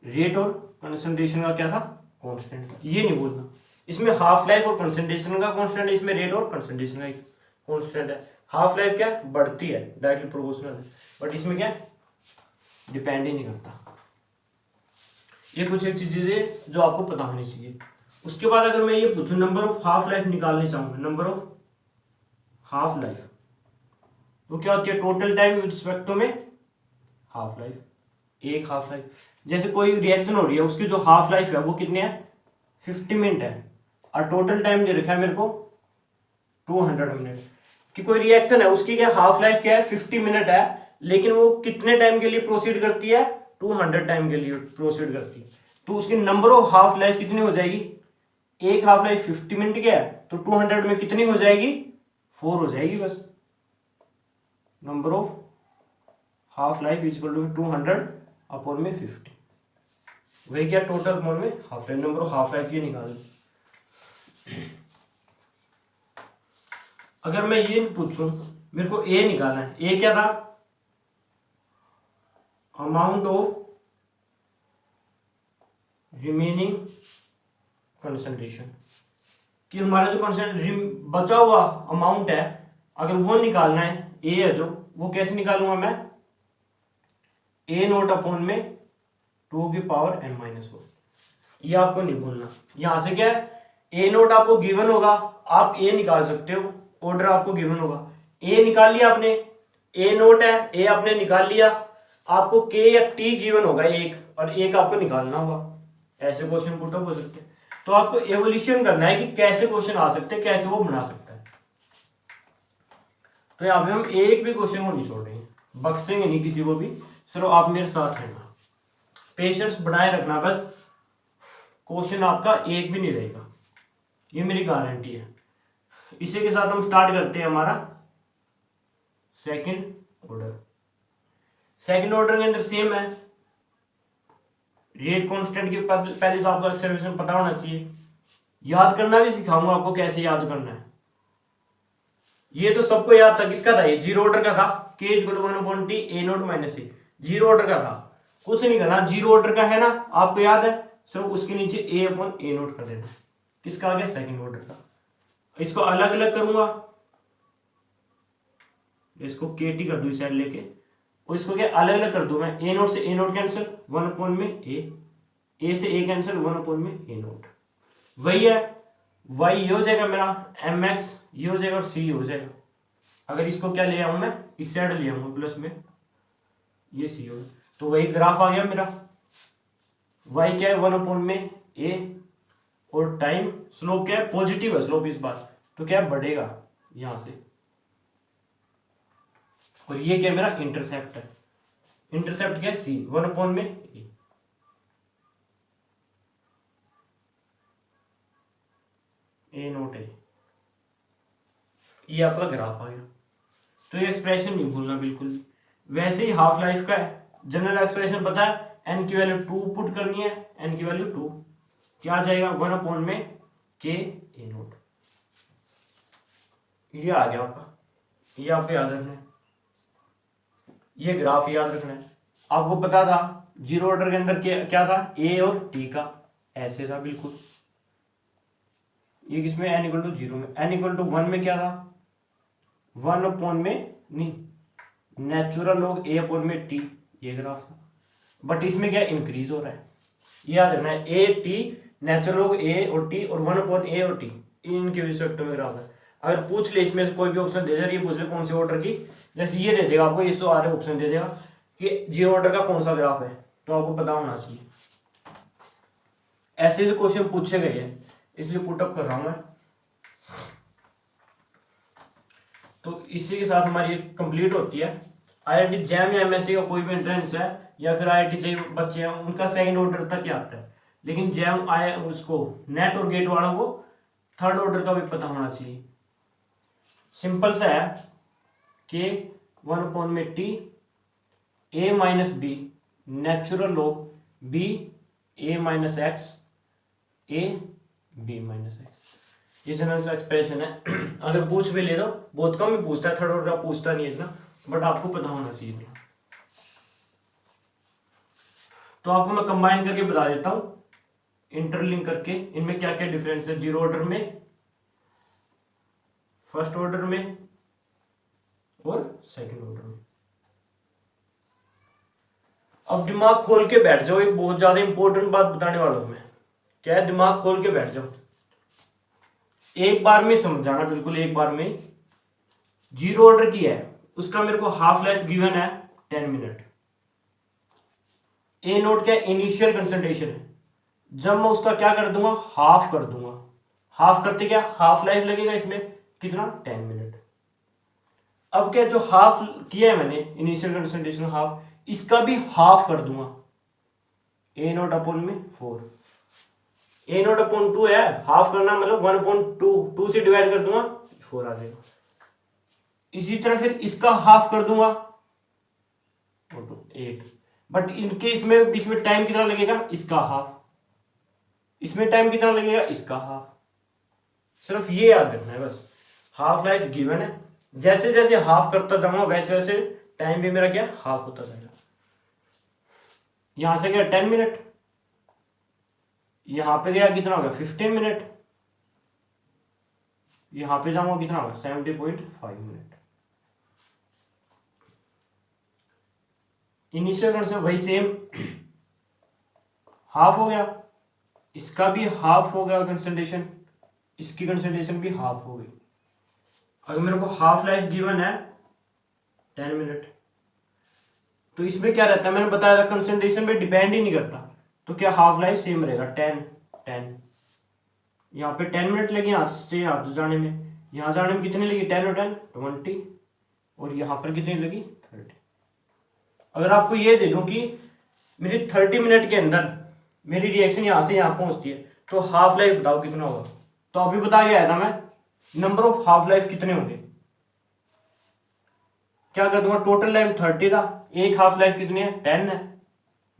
रेट और कंसंट्रेशन का क्या था, कांस्टेंट था। ये नहीं बोलना, इसमें हाफ लाइफ और कंसंट्रेशन का कांस्टेंट है, इसमें रेट और कंसंट्रेशन का कांस्टेंट है। हाफ लाइफ क्या बढ़ती है, डायरेक्टली प्रोपोर्शनल है, बट इसमें क्या डिपेंड ही नहीं करता। ये कुछ एक चीजें जो आपको पता होनी चाहिए। उसके बाद अगर मैं ये पूछूं नंबर ऑफ हाफ लाइफ निकालनी चाहूंगा, नंबर ऑफ हाफ लाइफ, तो क्या होती है, टोटल टाइम विद रिस्पेक्ट में हाफ लाइफ, एक हाफ लाइफ। जैसे कोई रिएक्शन हो रही है, उसकी जो हाफ लाइफ है वो कितने है, 50 मिनट है, और टोटल टाइम दे रखा है मेरे को 200 मिनट। कि कोई रिएक्शन है उसकी क्या हाफ लाइफ क्या है, 50 मिनट है, लेकिन वो कितने टाइम के लिए प्रोसीड करती है, 200 टाइम के लिए प्रोसीड करती है। तो उसकी नंबर ऑफ हाफ लाइफ कितनी हो जाएगी, एक हाफ लाइफ 50 मिनट की है, तो 200 में कितनी हो जाएगी, 4 हो जाएगी बस। Number of half life is equal to 200 upon में 50, वही क्या टोटल अपॉन में half life, number of half life ये निकाल। अगर मैं ये पूछूं मेरे को ए निकालना है, ए क्या था, अमाउंट ऑफ रिमेनिंग कंसंट्रेशन, कि हमारा जो कंसंट्रेशन बचा हुआ अमाउंट है अगर वो निकालना है, ए है जो, वो कैसे निकालूंगा मैं, ए नोट अपॉन में 2 की पावर n माइनस 4। ये आपको नहीं भूलना। यहां से क्या है, ए नोट आपको गिवन होगा, आप ए निकाल सकते हो, ऑर्डर आपको गिवन होगा, ए निकाल लिया आपने, ए नोट है, ए आपने निकाल लिया, आपको के या टी गिवन होगा एक, और एक आपको निकालना होगा। ऐसे क्वेश्चन पुटअप हो सकते हैं। तो आपको एवोल्यूशन करना है कि कैसे क्वेश्चन आ सकते हैं, कैसे वो बना सकता है। तो यहाँ पे हम एक भी क्वेश्चन को नहीं छोड़ रहे हैं, बख्शेंगे नहीं किसी को भी। चलो आप मेरे साथ रहना, पेशेंस बनाए रखना, बस क्वेश्चन आपका एक भी नहीं रहेगा, ये मेरी गारंटी है। इसी के साथ हम स्टार्ट करते हैं हमारा सेकंड ऑर्डर। सेकंड ऑर्डर के अंदर सेम है, रेट कांस्टेंट की पहले तो आपको एक्सेलरेशन पता होना चाहिए, याद करना भी सिखाऊंगा आपको कैसे याद करना है। ये तो सबको याद था, किसका था ये, जीरो ऑर्डर का था, के इक्वल 1/t ए नोट माइनस ए, जीरो ऑर्डर का था, कुछ नहीं करना, जीरो ऑर्डर का है ना, आपको याद है, सिर्फ उसके नीचे ए अपॉन ए नोट कर देना। किसका आ गया, सेकंड ऑर्डर का। इसको अलग अलग करूंगा, इसको के टी कर दू इस साइड लेके, और इसको क्या अलग अलग कर दूं मैं, ए नोट से ए नोट कैंसिल, 1 अपॉन में ए से ए कैंसिल, 1 अपॉन में ए नोट। वही है, वाई ये हो जाएगा मेरा, एम एक्स ये हो जाएगा, और सी हो जाएगा। अगर इसको क्या ले आऊं मैं, इस साइड ले आऊंगा प्लस में, ये सी हो, तो वही ग्राफ आ गया मेरा। वाई क्या है, 1 अपॉन में ए, और टाइम स्लोप क्या है, पॉजिटिव है स्लोप इस बार, तो क्या बढ़ेगा यहां से, और ये क्या मेरा इंटरसेप्ट है, इंटरसेप्ट क्या है सी, 1 अपॉन में ए नोट है, ये आपका ग्राफ आ गया। तो ये एक्सप्रेशन नहीं भूलना बिल्कुल। वैसे ही हाफ लाइफ का है, जनरल एक्सप्रेशन पता है, एन की वैल्यू 2 पुट करनी है, एन की वैल्यू 2 क्या आ जाएगा, 1 अपॉन में के ए नोट। ये आ गया आपका, ये आपको याद रखना है, ये ग्राफ याद रखना है। आपको पता था जीरो ऑर्डर के अंदर क्या था, ए और टी का ऐसे था बिल्कुल। ये किसमें, एन इक्वल टू 0 में, एन इक्वल टू 1 में क्या था, 1 अपॉन में नहीं, नेचुरल लॉग ए अपॉन में टी, ये ग्राफ था। बट इसमें क्या इंक्रीज हो रहा है, ये याद रखना है, ए टी नेचुरल लॉग ए और टी, और 1 अपॉन ए और टी, इनके रिस्पेक्ट में ग्राफ है। अगर पूछ ले इसमें से कोई भी ऑप्शन दे दे, ये पूछ ले कौन से ऑर्डर की, जैसे ये दे देगा आपको, ये सो आ रहे ऑप्शन दे देगा कि जीरो ऑर्डर का कौन सा ग्राफ है, तो आपको पता होना चाहिए। ऐसे ऐसे क्वेश्चन पूछे गए हैं, इसलिए पुटअप कर रहा हूं मैं। तो इसी के साथ हमारी कंप्लीट होती है। आईआईटी जैम या एमएससी का कोई भी एंट्रेंस है, या फिर आईआईटी जे बच्चे हैं, उनका सेकंड ऑर्डर तक ही आता है, लेकिन जैम आए उसको नेट और गेट वालों को थर्ड ऑर्डर का भी पता होना चाहिए। सिंपल सा है कि 1 अपॉन में T A minus B natural log B A minus X A B minus X, ये जनरल सा एक्सप्रेशन है। अगर पूछ भी ले दो, बहुत कम ही पूछता है, थर्ड ऑर्डर पूछता नहीं है इतना, बट आपको पता होना चाहिए। तो आपको मैं कंबाइन करके बता देता हूं, इंटरलिंक करके, इनमें क्या क्या डिफरेंस है जीरो ऑर्डर में, फर्स्ट ऑर्डर में और सेकंड ऑर्डर में। अब दिमाग खोल के बैठ जाओ, एक बहुत ज्यादा इंपॉर्टेंट बात बताने वाला हूं मैं। क्या है, दिमाग खोल के बैठ जाओ, एक बार में समझ जाना, बिल्कुल एक बार में। जीरो ऑर्डर की है, उसका मेरे को हाफ लाइफ गिवन है 10 मिनट। ए नोट क्या इनिशियल कंसंट्रेशन है, जब मैं उसका क्या कर दूंगा, हाफ कर दूंगा। हाफ करते क्या, हाफ लाइफ लगेगा इसमें कितना, 10 मिनट। अब क्या, जो हाफ किया है मैंने इनिशियल कंसंट्रेशन हाफ, इसका भी हाफ कर दूंगा, ए नोट अपॉन में 4, ए नोट अपॉन 2 है, हाफ करना मतलब 1 अपॉन 2 से डिवाइड कर दूंगा, 4 आ जाएगा। इसी तरह फिर इसका हाफ कर दूंगा, 8। बट इनके इसमें बीच में टाइम कितना लगेगा, इसका हाफ, इसमें टाइम कितना लगेगा, इसका हाफ। सिर्फ ये याद रखना है बस। हाफ लाइफ गिवन है, जैसे जैसे हाफ करता जाऊंगा वैसे वैसे टाइम भी मेरा क्या हाफ होता जाएगा। यहां से गया 10 मिनट, यहां पे गया कितना होगा 15 मिनट, यहां पे जाऊंगा कितना होगा 70.5 मिनट। इनिशियल कंडीशन वही सेम, हाफ हो गया, इसका भी हाफ हो गया कंसंट्रेशन, इसकी कंसंट्रेशन भी हाफ हो गई। अगर मेरे को हाफ लाइफ गिवन है 10 मिनट, तो इसमें क्या रहता है, मैंने बताया था कंसंट्रेशन पे डिपेंड ही नहीं करता, तो क्या हाफ लाइफ सेम रहेगा 10। यहाँ पे 10 मिनट लगे यहाँ से यहाँ से जाने में, यहाँ जाने में कितनी लगी 10 और 10 20, और यहाँ पर कितनी लगी 30। अगर आपको ये दे दूं कि मेरी 30 मिनट के अंदर मेरी रिएक्शन यहाँ से यहाँ पहुंचती है, तो हाफ लाइफ बताओ कितना होगा। तो अभी बता के आया था मैं नंबर ऑफ हाफ लाइफ कितने होंगे, क्या कर दूंगा, टोटल लाइफ 30 था, एक हाफ लाइफ कितनी है 10 है,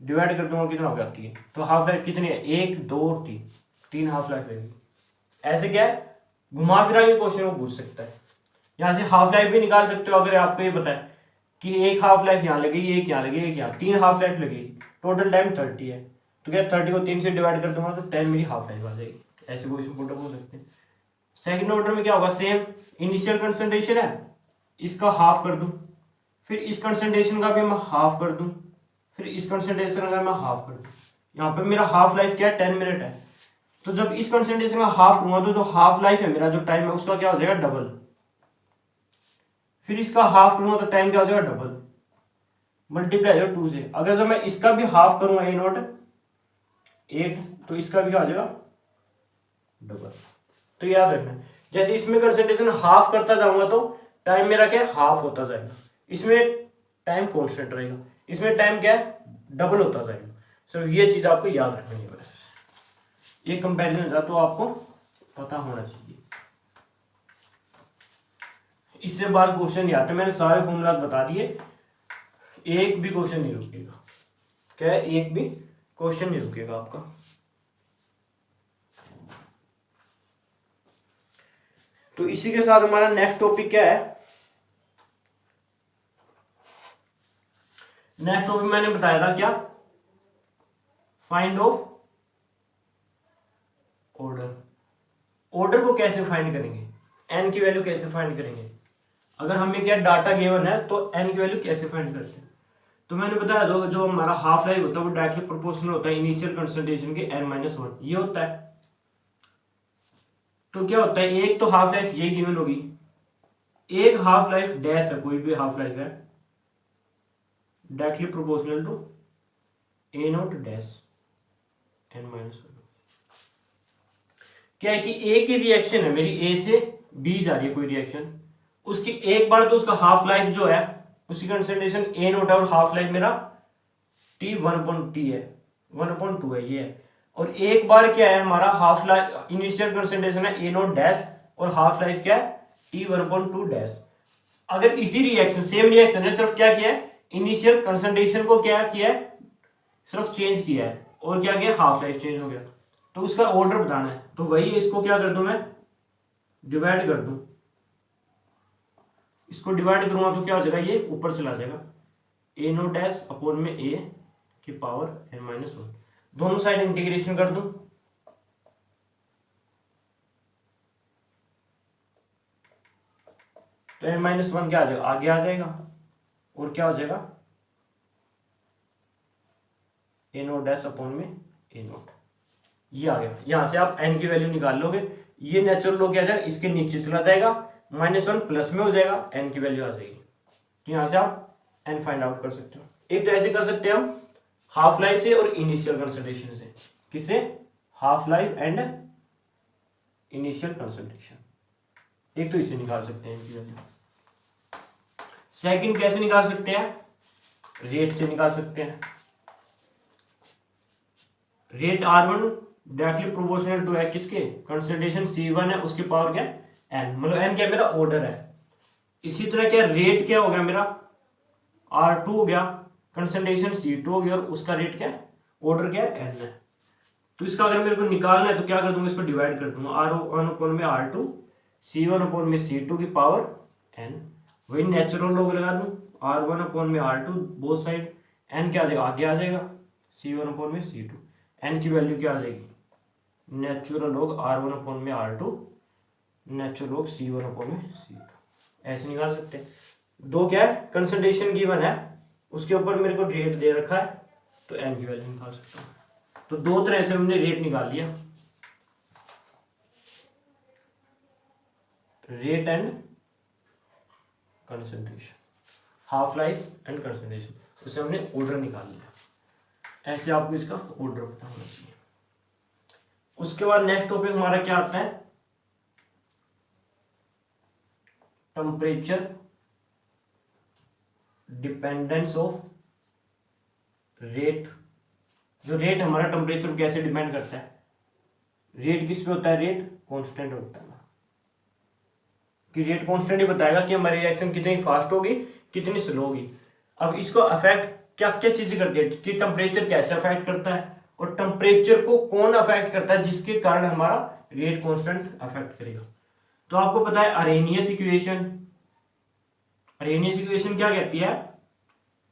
डिवाइड कर दूंगा कितना हो गया 3, तो हाफ लाइफ कितनी है 1 2 और 3 हाफ लाइफ रहेगी। ऐसे क्या है, घुमा फिरा के क्वेश्चन को पूछ सकता है। यहाँ से हाफ लाइफ भी निकाल सकते हो, अगर आपको ये बताए कि एक हाफ लाइफ यहाँ लगेगी, एक यहाँ लगेगी, एक यहाँ, 3 हाफ लाइफ लगेगी, टोटल टाइम 30 है, तो क्या 30 को 3 से डिवाइड कर दूंगा तो 10 मेरी हाफ लाइफ आ जाएगी। ऐसे क्वेश्चन पूछ सकते हैं। सेकंड ऑर्डर में क्या होगा, सेम इनिशियल कंसंट्रेशन है, इसका हाफ कर दूं, फिर इस कंसंट्रेशन का भी मैं हाफ कर दूं, फिर इस कंसंट्रेशन का मैं हाफ कर दूं। यहाँ पे मेरा हाफ लाइफ क्या है 10 मिनट है, तो जब इस कंसंट्रेशन का हाफ करूंगा तो जो हाफ लाइफ है मेरा, जो टाइम है उसका क्या हो जाएगा डबल, फिर इसका हाफ करूंगा तो टाइम क्या हो जाएगा डबल, मल्टीप्लाई हो 2 से। अगर जब मैं इसका भी हाफ करूंगा A0 8, तो इसका भी आ जाएगा डबल। तो याद रखना, जैसे इसमें कंसंट्रेशन हाफ करता जाऊंगा तो टाइम मेरा क्या हाफ होता जाएगा, इसमें टाइम कांस्टेंट रहेगा, इसमें टाइम क्या है डबल होता जाएगा। सो ये चीज आपको याद रखनी है, बस ये कंपैरिजन था तो आपको पता होना चाहिए। इससे बाहर क्वेश्चन नहीं आते, मैंने सारे फॉर्मूला बता दिए, एक भी क्वेश्चन नहीं रुकेगा, क्या है एक भी क्वेश्चन नहीं रुकेगा आपका। तो इसी के साथ हमारा नेक्स्ट टॉपिक क्या है, नेक्स्ट टॉपिक मैंने बताया था क्या, फाइंड ऑफ ऑर्डर। ऑर्डर को कैसे फाइंड करेंगे, एन की वैल्यू कैसे फाइंड करेंगे, अगर हमें क्या डाटा गिवन है तो एन की वैल्यू कैसे फाइंड करते हैं। तो मैंने बताया जो हमारा हाफ लाइफ होता है वो डायरेक्टली प्रोपोर्शनल होता है इनिशियल कंसंट्रेशन के n-1, ये होता है। तो क्या होता है, एक तो हाफ लाइफ ये गिवन होगी, एक हाफ लाइफ डैश है, कोई भी हाफ लाइफ है directly proportional to A0 dash n-1। क्या है कि ए की रिएक्शन है मेरी, ए से बी जा रही है कोई रिएक्शन, उसकी एक बार तो उसका हाफ लाइफ जो है उसकी कंसंट्रेशन A0 है और हाफ लाइफ मेरा T1/T है 1/2 है ये है, और एक बार क्या है हमारा हाफ लाइफ इनिशियल कंसंट्रेशन है A0 डैश और हाफ लाइफ क्या है T1/2 डैश। अगर इसी रिएक्शन सेम रिएक्शन है, सिर्फ क्या किया है इनिशियल कंसंट्रेशन को क्या किया है सिर्फ चेंज किया है और क्या किया हाफ लाइफ चेंज हो गया, तो उसका ऑर्डर बताना है। तो वही इसको क्या कर दूं मैं डिवाइड कर दूं, इसको डिवाइड करूंगा तो क्या हो जाएगा ये ऊपर चला जाएगा A0 डैश अपॉन में A की पावर n-1, दोनों साइड इंटीग्रेशन कर दूं, तो n-1 क्या आ जाएगा आगे आ जाएगा और क्या हो जाएगा A0 डैश अपॉन में A0, ये आ गया। यहां से आप n की वैल्यू निकाल लोगे, ये नेचुरल लॉग क्या आ जाएगा इसके नीचे चला जाएगा, -1 प्लस में हो जाएगा, n की वैल्यू आ जाएगी। तो यहां से आप n फाइंड आउट कर सकते हो। एक तो ऐसे कर सकते हैं हम हाफ लाइफ से और इनिशियल कंसंट्रेशन से, किससे half life and initial concentration, एक तो इसे निकाल सकते हैं इनकी वैल्यू। सेकंड कैसे निकाल सकते हैं, रेट से निकाल सकते हैं। Rate R1 directly proportional to है किसके कंसंट्रेशन C1 है उसके पावर क्या n, मतलब n क्या मेरा ऑर्डर है। इसी तरह क्या रेट क्या हो गया मेरा R2 हो गया, कंसंट्रेशन C2 हो गया और उसका रेट क्या ऑर्डर क्या n है। तो इसका अगर मेरे को निकालना है तो क्या कर दूंगा इसको डिवाइड कर दूंगा R1 में R2 C1/C2 की पावर n। वही नेचुरल लॉग लगा दूं, R1/R2 बोथ साइड, n क्या आ जाएगा, आगे आ जाएगा C1/C2, n की वैल्यू क्या आ जाएगी, natural log R1/R2 natural log C1/C2, ऐसे निकाल सकते हैं। दो क्या है, कंसंट्रेशन गिवन है, उसके ऊपर मेरे को रेट दे रखा है, तो n की वैल्यू निकाल सकता हूँ। तो दो तरह से हमने रेट निकाल लिया, rate and concentration, half life and concentration, उसे हमने ऑर्डर निकाल लिया। ऐसे आपको इसका ऑर्डर पता होना चाहिए। उसके बाद नेक्स्ट टॉपिक हमारा क्या आता है, टेम्परेचर डिपेंडेंस ऑफ रेट। जो रेट हमारा टेम्परेचर कैसे डिपेंड करता है, रेट किस पे होता है, रेट कांस्टेंट होता है कि रेट कांस्टेंट ही बताएगा कि हमारी रिएक्शन कितनी फास्ट होगी, कितनी स्लो होगी। अब इसको अफेक्ट क्या क्या चीजें करती है कि टेम्परेचर कैसे अफेक्ट करता है, और टेम्परेचर को कौन अफेक्ट करता है जिसके कारण हमारा रेट कांस्टेंट अफेक्ट करेगा। तो आपको पता है अरेनियस इक्वेशन, अरेनियस इक्वेशन क्या कहती है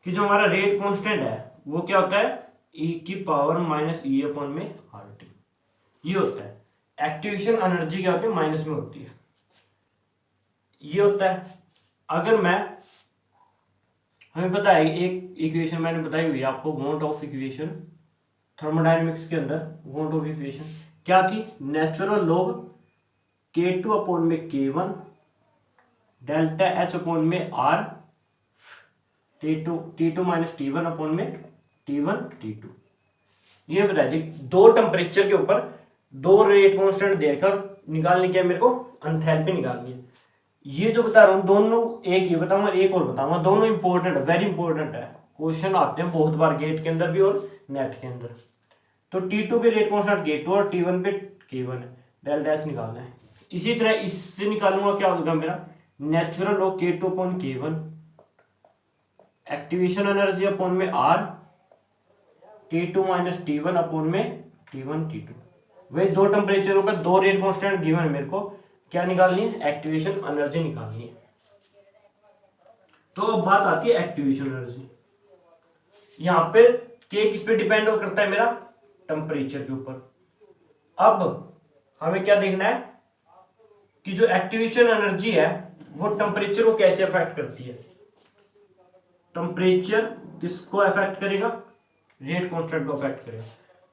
कि जो हमारा रेट कांस्टेंट है वो क्या होता है, e⁻⁻⁸ ये होता है। एक्टिवेशन एनर्जी क्या होती है, माइनस में होती है, ये होता है। अगर मैं, हमें पता है एक इक्वेशन मैंने बताई हुई है आपको, वॉन्ट ऑफ इक्वेशन, थर्मोडायनेमिक्स के अंदर वॉन्ट ऑफ इक्वेशन क्या थी, natural log K2/K1 delta H/R T2 T2-T1/T1 ये बताया थी। दो टेम्परेचर के ऊपर दो रेट कांस्टेंट देकर निकालने के मेरे को एंथैल्पी निकालनी है। ये जो बता रहा हूँ दोनों, एक ये बताऊंगा एक और बताऊंगा, दोनों इंपॉर्टेंट है, वेरी इंपॉर्टेंट है, क्वेश्चन आते हैं बहुत बार गेट के अंदर भी और नेट के अंदर। तो T2 पे रेट कांस्टेंट K2 और T1 पे K1 है, डेल्टा H निकालना है। इसी तरह इससे निकालूंगा क्या होगा मेरा, natural log K2/K1 activation energy upon में R T2-T1/T1 वही दो टेम्परेचरों पर दो रेट कांस्टेंट गिवन है, मेरे को क्या निकालनी है, एक्टिवेशन एनर्जी निकालनी है। तो अब बात आती है एक्टिवेशन एनर्जी। यहां पे के किस पे डिपेंड करता है, मेरा टेम्परेचर के ऊपर। अब हमें क्या देखना है कि जो एक्टिवेशन एनर्जी है वो टेम्परेचर को कैसे अफेक्ट करती है। टेम्परेचर किसको अफेक्ट करेगा, रेट कांस्टेंट को अफेक्ट करेगा,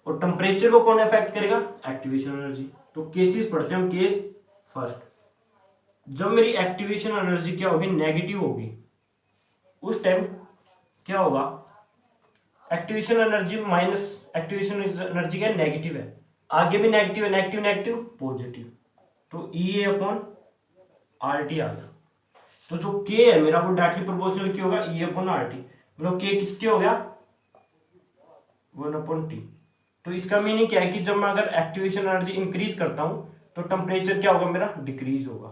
और टेम्परेचर को कौन अफेक्ट करेगा, एक्टिवेशन एनर्जी। तो केसेस पढ़ते हैं हम। केस फर्स्ट, जब मेरी एक्टिवेशन एनर्जी क्या होगी, नेगेटिव होगी, उस टाइम क्या होगा, activation energy minus activation energy क्या नेगेटिव है, आगे भी नेगेटिव है, नेगेटिव नेगेटिव पॉजिटिव, तो E/RT आ गया। तो जो K है मेरा वो डायरेक्टली प्रोपोर्शनल क्या होगा, E/RT, मतलब K किसके हो गया, 1/T। तो इसका मीनिंग क्या है कि जब मैं अगर एक्टिवेशन एनर्जी इंक्रीज करता हूं तो टेम्परेचर क्या होगा, मेरा डिक्रीज होगा।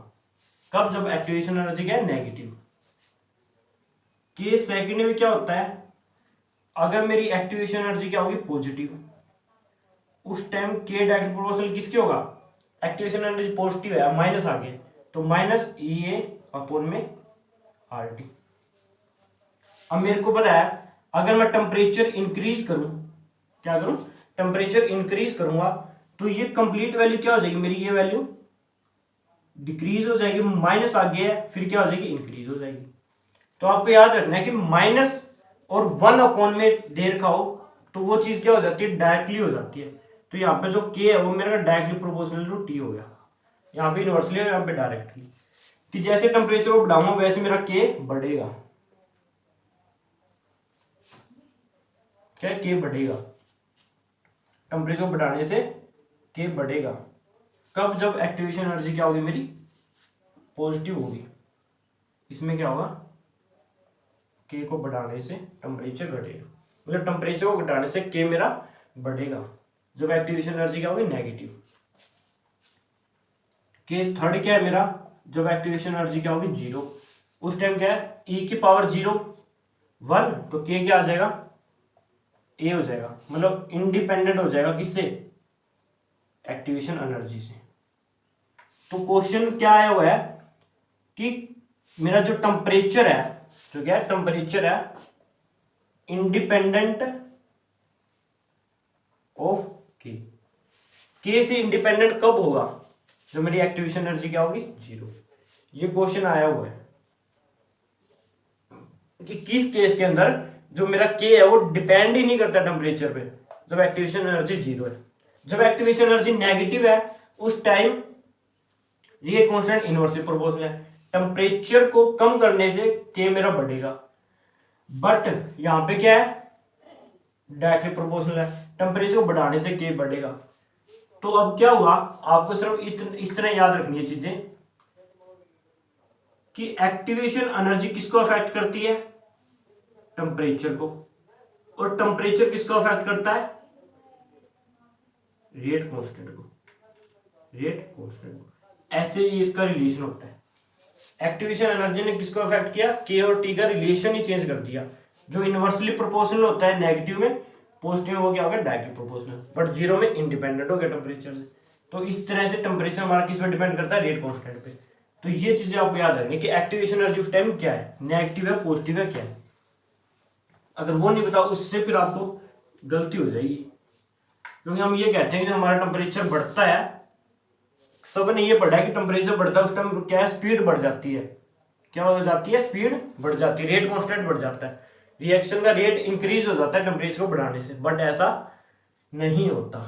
कब, जब एक्टिवेशन एनर्जी क्या है, नेगेटिव। केस सेकंड में क्या होता है, अगर मेरी एक्टिवेशन एनर्जी क्या होगी, पॉजिटिव, उस टाइम K डायरेक्ट प्रोपोर्शनल किसके होगा, एक्टिवेशन एनर्जी पॉजिटिव है, माइनस आ गया तो माइनस E/RT। अब मेरे को पता है अगर मैं टेम्परेचर इंक्रीज करूं, क्या करूं, टेम्परेचर इंक्रीज करूंगा तो ये कंप्लीट वैल्यू क्या हो जाएगी, मेरी ये वैल्यू डिक्रीज हो जाएगी, माइनस आ गया है, फिर क्या हो जाएगी, इंक्रीज हो जाएगी। तो आपको याद रखना है कि माइनस और 1 में दे रखा हो तो वो चीज क्या हो जाती है, डायरेक्टली हो जाती है। तो यहाँ पे जो K है वो मेरा डायरेक्टली प्रोपोर्शनल टू T हो गया, यहाँ पे इनवर्सली और यहाँ पे डायरेक्टली, कि जैसे टेम्परेचर को बढ़ाऊंगा वैसे मेरा K बढ़ेगा, क्या K बढ़ेगा, टेम्परेचर को बढ़ाने से K बढ़ेगा। कब, जब एक्टिवेशन एनर्जी क्या होगी, मेरी पॉजिटिव होगी, इसमें क्या होगा, K को बढ़ाने से टेम्परेचर घटेगा, मतलब टेम्परेचर को घटाने से K मेरा बढ़ेगा, जब एक्टिवेशन एनर्जी क्या होगी, नेगेटिव। केस थर्ड क्या है मेरा, जब एक्टिवेशन एनर्जी क्या होगी, 0, उस टाइम क्या है, E⁻0 1, तो K क्या आ जाएगा, A हो जाएगा, मतलब इंडिपेंडेंट हो जाएगा किससे, एक्टिवेशन एनर्जी से। तो क्वेश्चन क्या आया हुआ है कि मेरा जो टेम्परेचर है, जो क्या है टेम्परेचर है इंडिपेंडेंट ऑफ के से इंडिपेंडेंट कब होगा, जो मेरी एक्टिवेशन एनर्जी क्या होगी, 0। ये क्वेश्चन आया हुआ है कि किस केस के अंदर जो मेरा के है वो डिपेंड ही नहीं करता टेम्परेचर पे, जब एक्टिवेशन एनर्जी 0 है। जब एक्टिवेशन एनर्जी नेगेटिव है उस टाइम ये कांस्टेंट इनवर्सली प्रोपोर्शनल है, टेम्परेचर को कम करने से के मेरा बढ़ेगा। बट यहां पे क्या है, डायरेक्टली प्रोपोर्शनल है, टेम्परेचर को बढ़ाने से के बढ़ेगा। तो अब क्या हुआ, आपको सिर्फ इस तरह याद रखनी है चीजें कि एक्टिवेशन एनर्जी किसको अफेक्ट करती है, टेम्परेचर को, और टेम्परेचर किसको अफेक्ट करता है, रेट कांस्टेंट को, रेट कांस्टेंट को। ऐसे ही इसका रिलेशन होता है। एक्टिवेशन एनर्जी ने किसको अफेक्ट किया, के और टी का रिलेशन ही चेंज कर दिया। जो इनवर्सली प्रोपोर्शनल होता है नेगेटिव में, पॉजिटिव में वो क्या हो गया, डायरेक्टली प्रोपोर्शनल, बट 0 में इंडिपेंडेंट हो गया टेम्परेचर से। तो इस तरह से टेम्परेचर हमारा किस पे डिपेंड करता है, रेट कांस्टेंट पे। तो ये चीजें आपको याद रखनी कि एक्टिवेशन एनर्जी उस टाइम क्या है, नेगेटिव है, पॉजिटिव है, क्या है। अगर वो नहीं बताओ उससे फिर आपको गलती हो जाएगी, क्योंकि हम ये कहते हैं कि हमारा टेम्परेचर बढ़ता है, सबने ये पढ़ा है कि टेम्परेचर बढ़ता है उस टाइम क्या है, स्पीड बढ़ जाती है। क्या हो जाती है, स्पीड बढ़ जाती है, रेट कांस्टेंट बढ़ जाता है, रिएक्शन का रेट इंक्रीज हो जाता है टेम्परेचर को बढ़ाने से। बट ऐसा नहीं होता,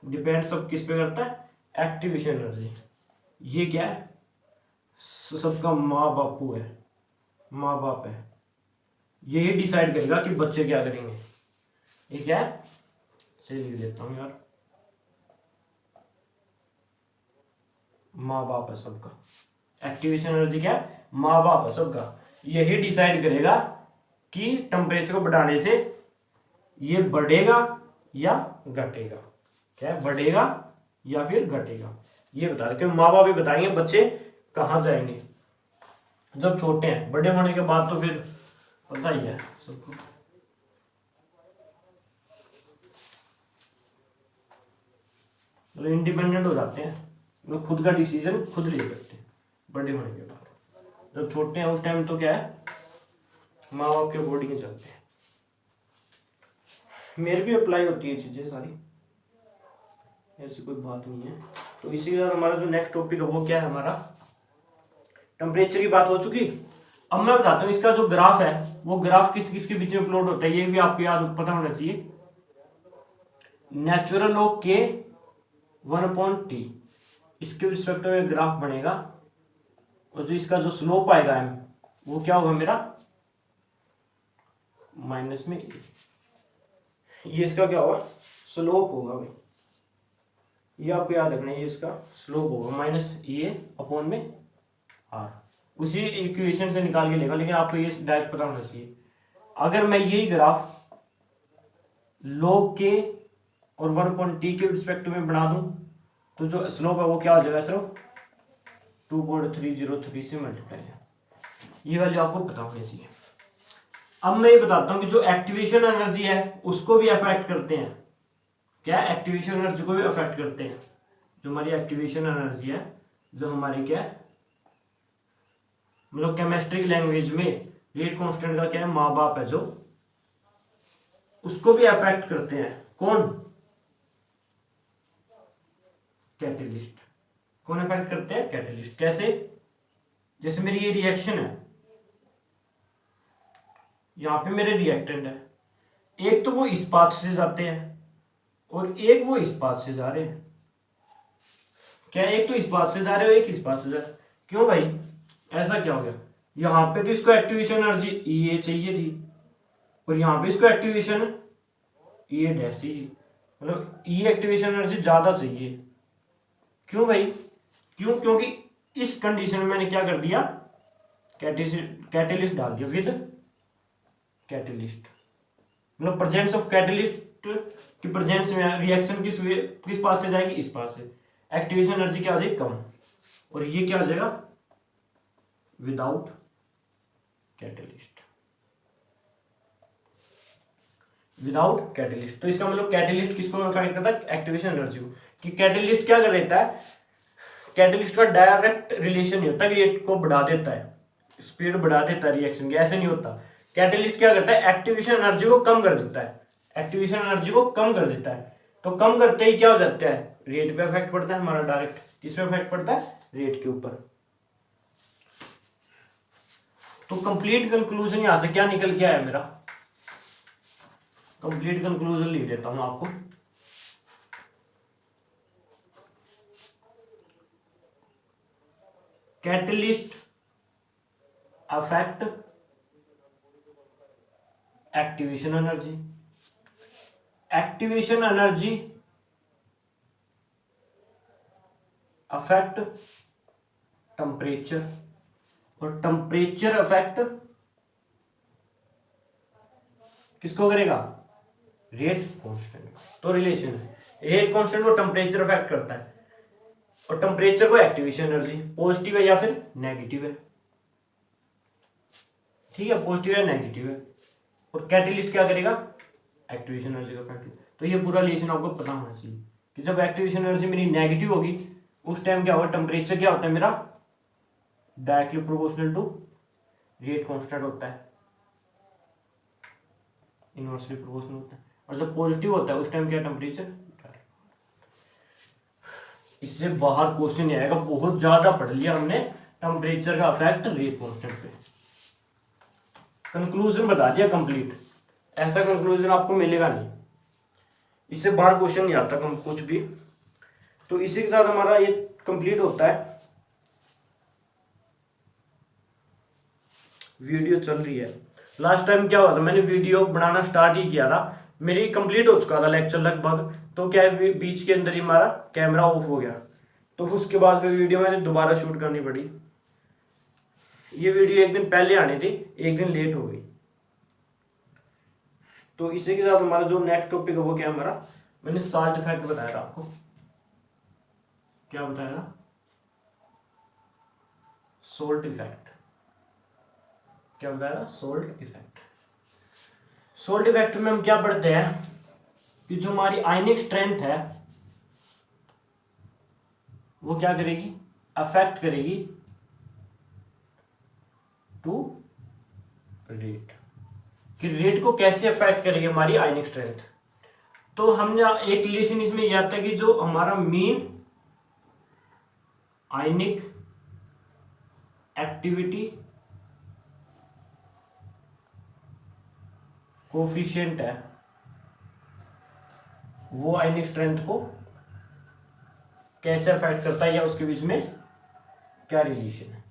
डिपेंड सब किस पे करता है, एक्टिवेशन एनर्जी। ये क्या है, सबका माँ बापू है, माँ बाप है, यही डिसाइड करेगा कि बच्चे क्या करेंगे। ये क्या है, सही लिख देता हूँ यार, माँ बाप है सबका। एक्टिवेशन एनर्जी क्या है, माँ बाप है सबका, यही डिसाइड करेगा कि टेम्परेचर को बढ़ाने से ये बढ़ेगा या घटेगा, क्या है, बढ़ेगा या फिर घटेगा, ये बता रहे। क्योंकि माँ बाप ही बताएंगे बच्चे कहाँ जाएंगे जब छोटे हैं। बड़े होने के बाद तो फिर पता ही है सबको। तो इंडिपेंडेंट हो जाते हैं, वो खुद का डिसीजन खुद ले सकते हैं बड़े होने के बाद। जब छोटे हैं उस टाइम तो क्या है, माँ बाप के अकॉर्डिंग चलते हैं। मेरे भी अप्लाई होती है चीजें सारी, ऐसी कोई बात नहीं है। तो इसी के साथ हमारा जो नेक्स्ट टॉपिक है वो क्या है, हमारा टेम्परेचर की बात हो चुकी। अब मैं बताता हूँ इसका जो ग्राफ है वो ग्राफ किस किस के बीच में प्लॉट होता है, ये भी आपको याद पता होना चाहिए। नेचुरल लॉग के 1/t, इसके रिस्पेक्ट में ग्राफ बनेगा, और जो इसका जो स्लोप आएगा एम, वो क्या होगा मेरा माइनस में ए। ये इसका क्या होगा, स्लोप होगा भाई, ये आपको याद रखना है, ये इसका स्लोप होगा माइनस ए अपॉन में आर। उसी इक्वेशन से निकाल के लेगा, लेकिन आपको ये डायरेक्ट पता होना चाहिए। अगर मैं यही ग्राफ लॉग के और 1/t के रिस्पेक्ट में बना दूं तो जो स्लोप है वो क्या हो जाएगा, सिर्फ 2.303 से मल्टीप्लाई है। ये वैल्यू आपको पता होनी चाहिए। अब मैं ये बताता हूँ कि जो एक्टिवेशन एनर्जी है उसको भी अफेक्ट करते हैं, क्या एक्टिवेशन एनर्जी को भी अफेक्ट करते हैं। जो हमारी एक्टिवेशन एनर्जी है, जो हमारी क्या है, मतलब केमिस्ट्री लैंग्वेज में रेट कांस्टेंट का क्या है, माँ बाप है, जो उसको भी अफेक्ट करते हैं। कौन, कैटेलिस्ट। कौन अफेक्ट करते हैं, कैटेलिस्ट। कैसे, जैसे मेरी ये रिएक्शन है, यहां पे मेरे रिएक्टेंट है, एक तो वो इस पाथ से जाते हैं और एक वो इस पाथ से जा रहे हैं। क्या, एक तो इस पाथ से जा रहे हो, एक इस पाथ से जा रहे। क्यों भाई, ऐसा क्या हो गया, यहां पे तो इसको एक्टिवेशन एनर्जी ये चाहिए थी और यहां पे इसको एक्टिवेशन ये डैश ही, मतलब ये एक्टिवेशन एनर्जी ज्यादा चाहिए। क्यों भाई, क्यों, क्योंकि इस कंडीशन में मैंने क्या कर दिया, कैटेलिस्ट डाल दिया, विद कैटेलिस्ट, मतलब प्रेजेंस ऑफ कैटेलिस्ट की प्रेजेंस में रिएक्शन किस पास से जाएगी, इस पास से। एक्टिवेशन एनर्जी क्या आ जाएगी, कम, और ये क्या आ जाएगा, विदाउट कैटेलिस्ट, विदाउट कैटेलिस्ट। तो इसका मतलब कैटेलिस्ट किसको अफेक्ट करता है, एक्टिवेशन एनर्जी को। कि कैटेलिस्ट क्या कर देता है, कैटलिस्ट का डायरेक्ट रिलेशन नहीं होता कि रेट को बढ़ा देता है, स्पीड बढ़ा देता है रिएक्शन की, ऐसे नहीं होता। कैटलिस्ट क्या करता है, एक्टिवेशन एनर्जी को कम कर देता है, एक्टिवेशन एनर्जी को कम कर देता है। तो कम करते ही क्या हो जाता है, रेट पे इफेक्ट पड़ता है हमारा डायरेक्ट। किसमें इफेक्ट पड़ता है, रेट के ऊपर। तो कंप्लीट कंक्लूजन यहां से क्या निकल के आया मेरा, कंप्लीट कंक्लूजन लिख देता हूं आपको। Catalyst affect activation energy, activation energy affect temperature, और टेम्परेचर अफेक्ट किसको करेगा, रेट कांस्टेंट। तो रिलेशन है, रेट कांस्टेंट को टेम्परेचर अफेक्ट करता है और टेम्परेचर को एक्टिवेशन एनर्जी, पॉजिटिव है या फिर नेगेटिव है, ठीक है, पॉजिटिव है नेगेटिव है। और कैटलिस्ट क्या करेगा, एक्टिवेशन एनर्जी का अफेक्ट। तो ये पूरा रिलेशन आपको पता होना चाहिए कि जब एक्टिवेशन एनर्जी मेरी नेगेटिव होगी उस टाइम क्या होगा, टेम्परेचर क्या होता है मेरा, directly proportional to rate constant होता है, इनवर्सली प्रोपोर्शनल होता है। और जब पॉजिटिव होता है उस टाइम क्या, टेम्परेचर। इससे बाहर क्वेश्चन नहीं आएगा, बहुत ज्यादा पढ़ लिया हमने टेम्परेचर का इफेक्ट रेट कांस्टेंट पे। कंक्लूजन बता दिया कंप्लीट, ऐसा कंक्लूजन आपको मिलेगा नहीं, इससे बाहर क्वेश्चन नहीं आता कुछ भी। तो इसी के साथ हमारा ये कंप्लीट होता है। वीडियो चल रही है, लास्ट टाइम क्या हुआ था, मैंने वीडियो बनाना स्टार्ट ही किया था, मेरी कंप्लीट हो चुका था लेक्चर लगभग। तो क्या है, बीच के अंदर ही हमारा कैमरा ऑफ हो गया, तो उसके बाद में वीडियो मैंने दोबारा शूट करनी पड़ी। ये वीडियो एक दिन पहले आनी थी, एक दिन लेट हो गई। तो इसी के साथ हमारा जो नेक्स्ट टॉपिक है वो क्या, हमारा मैंने साल्ट इफेक्ट बताया था आपको, क्या बताया था, सोल्ट इफेक्ट। क्या बताया था, सोल्ट इफेक्ट। सोल्ट इफेक्ट में हम क्या पढ़ते हैं कि जो हमारी आयनिक स्ट्रेंथ है वो क्या करेगी, अफेक्ट करेगी टू रेट, कि रेट को कैसे अफेक्ट करेगी हमारी आयनिक स्ट्रेंथ। तो हमने एक रिलेशन इसमें यह आता है कि जो हमारा मीन आयनिक एक्टिविटी कोफिशिएंट है वो आयनिक स्ट्रेंथ को कैसे अफेक्ट करता है या उसके बीच में क्या रिलेशन है।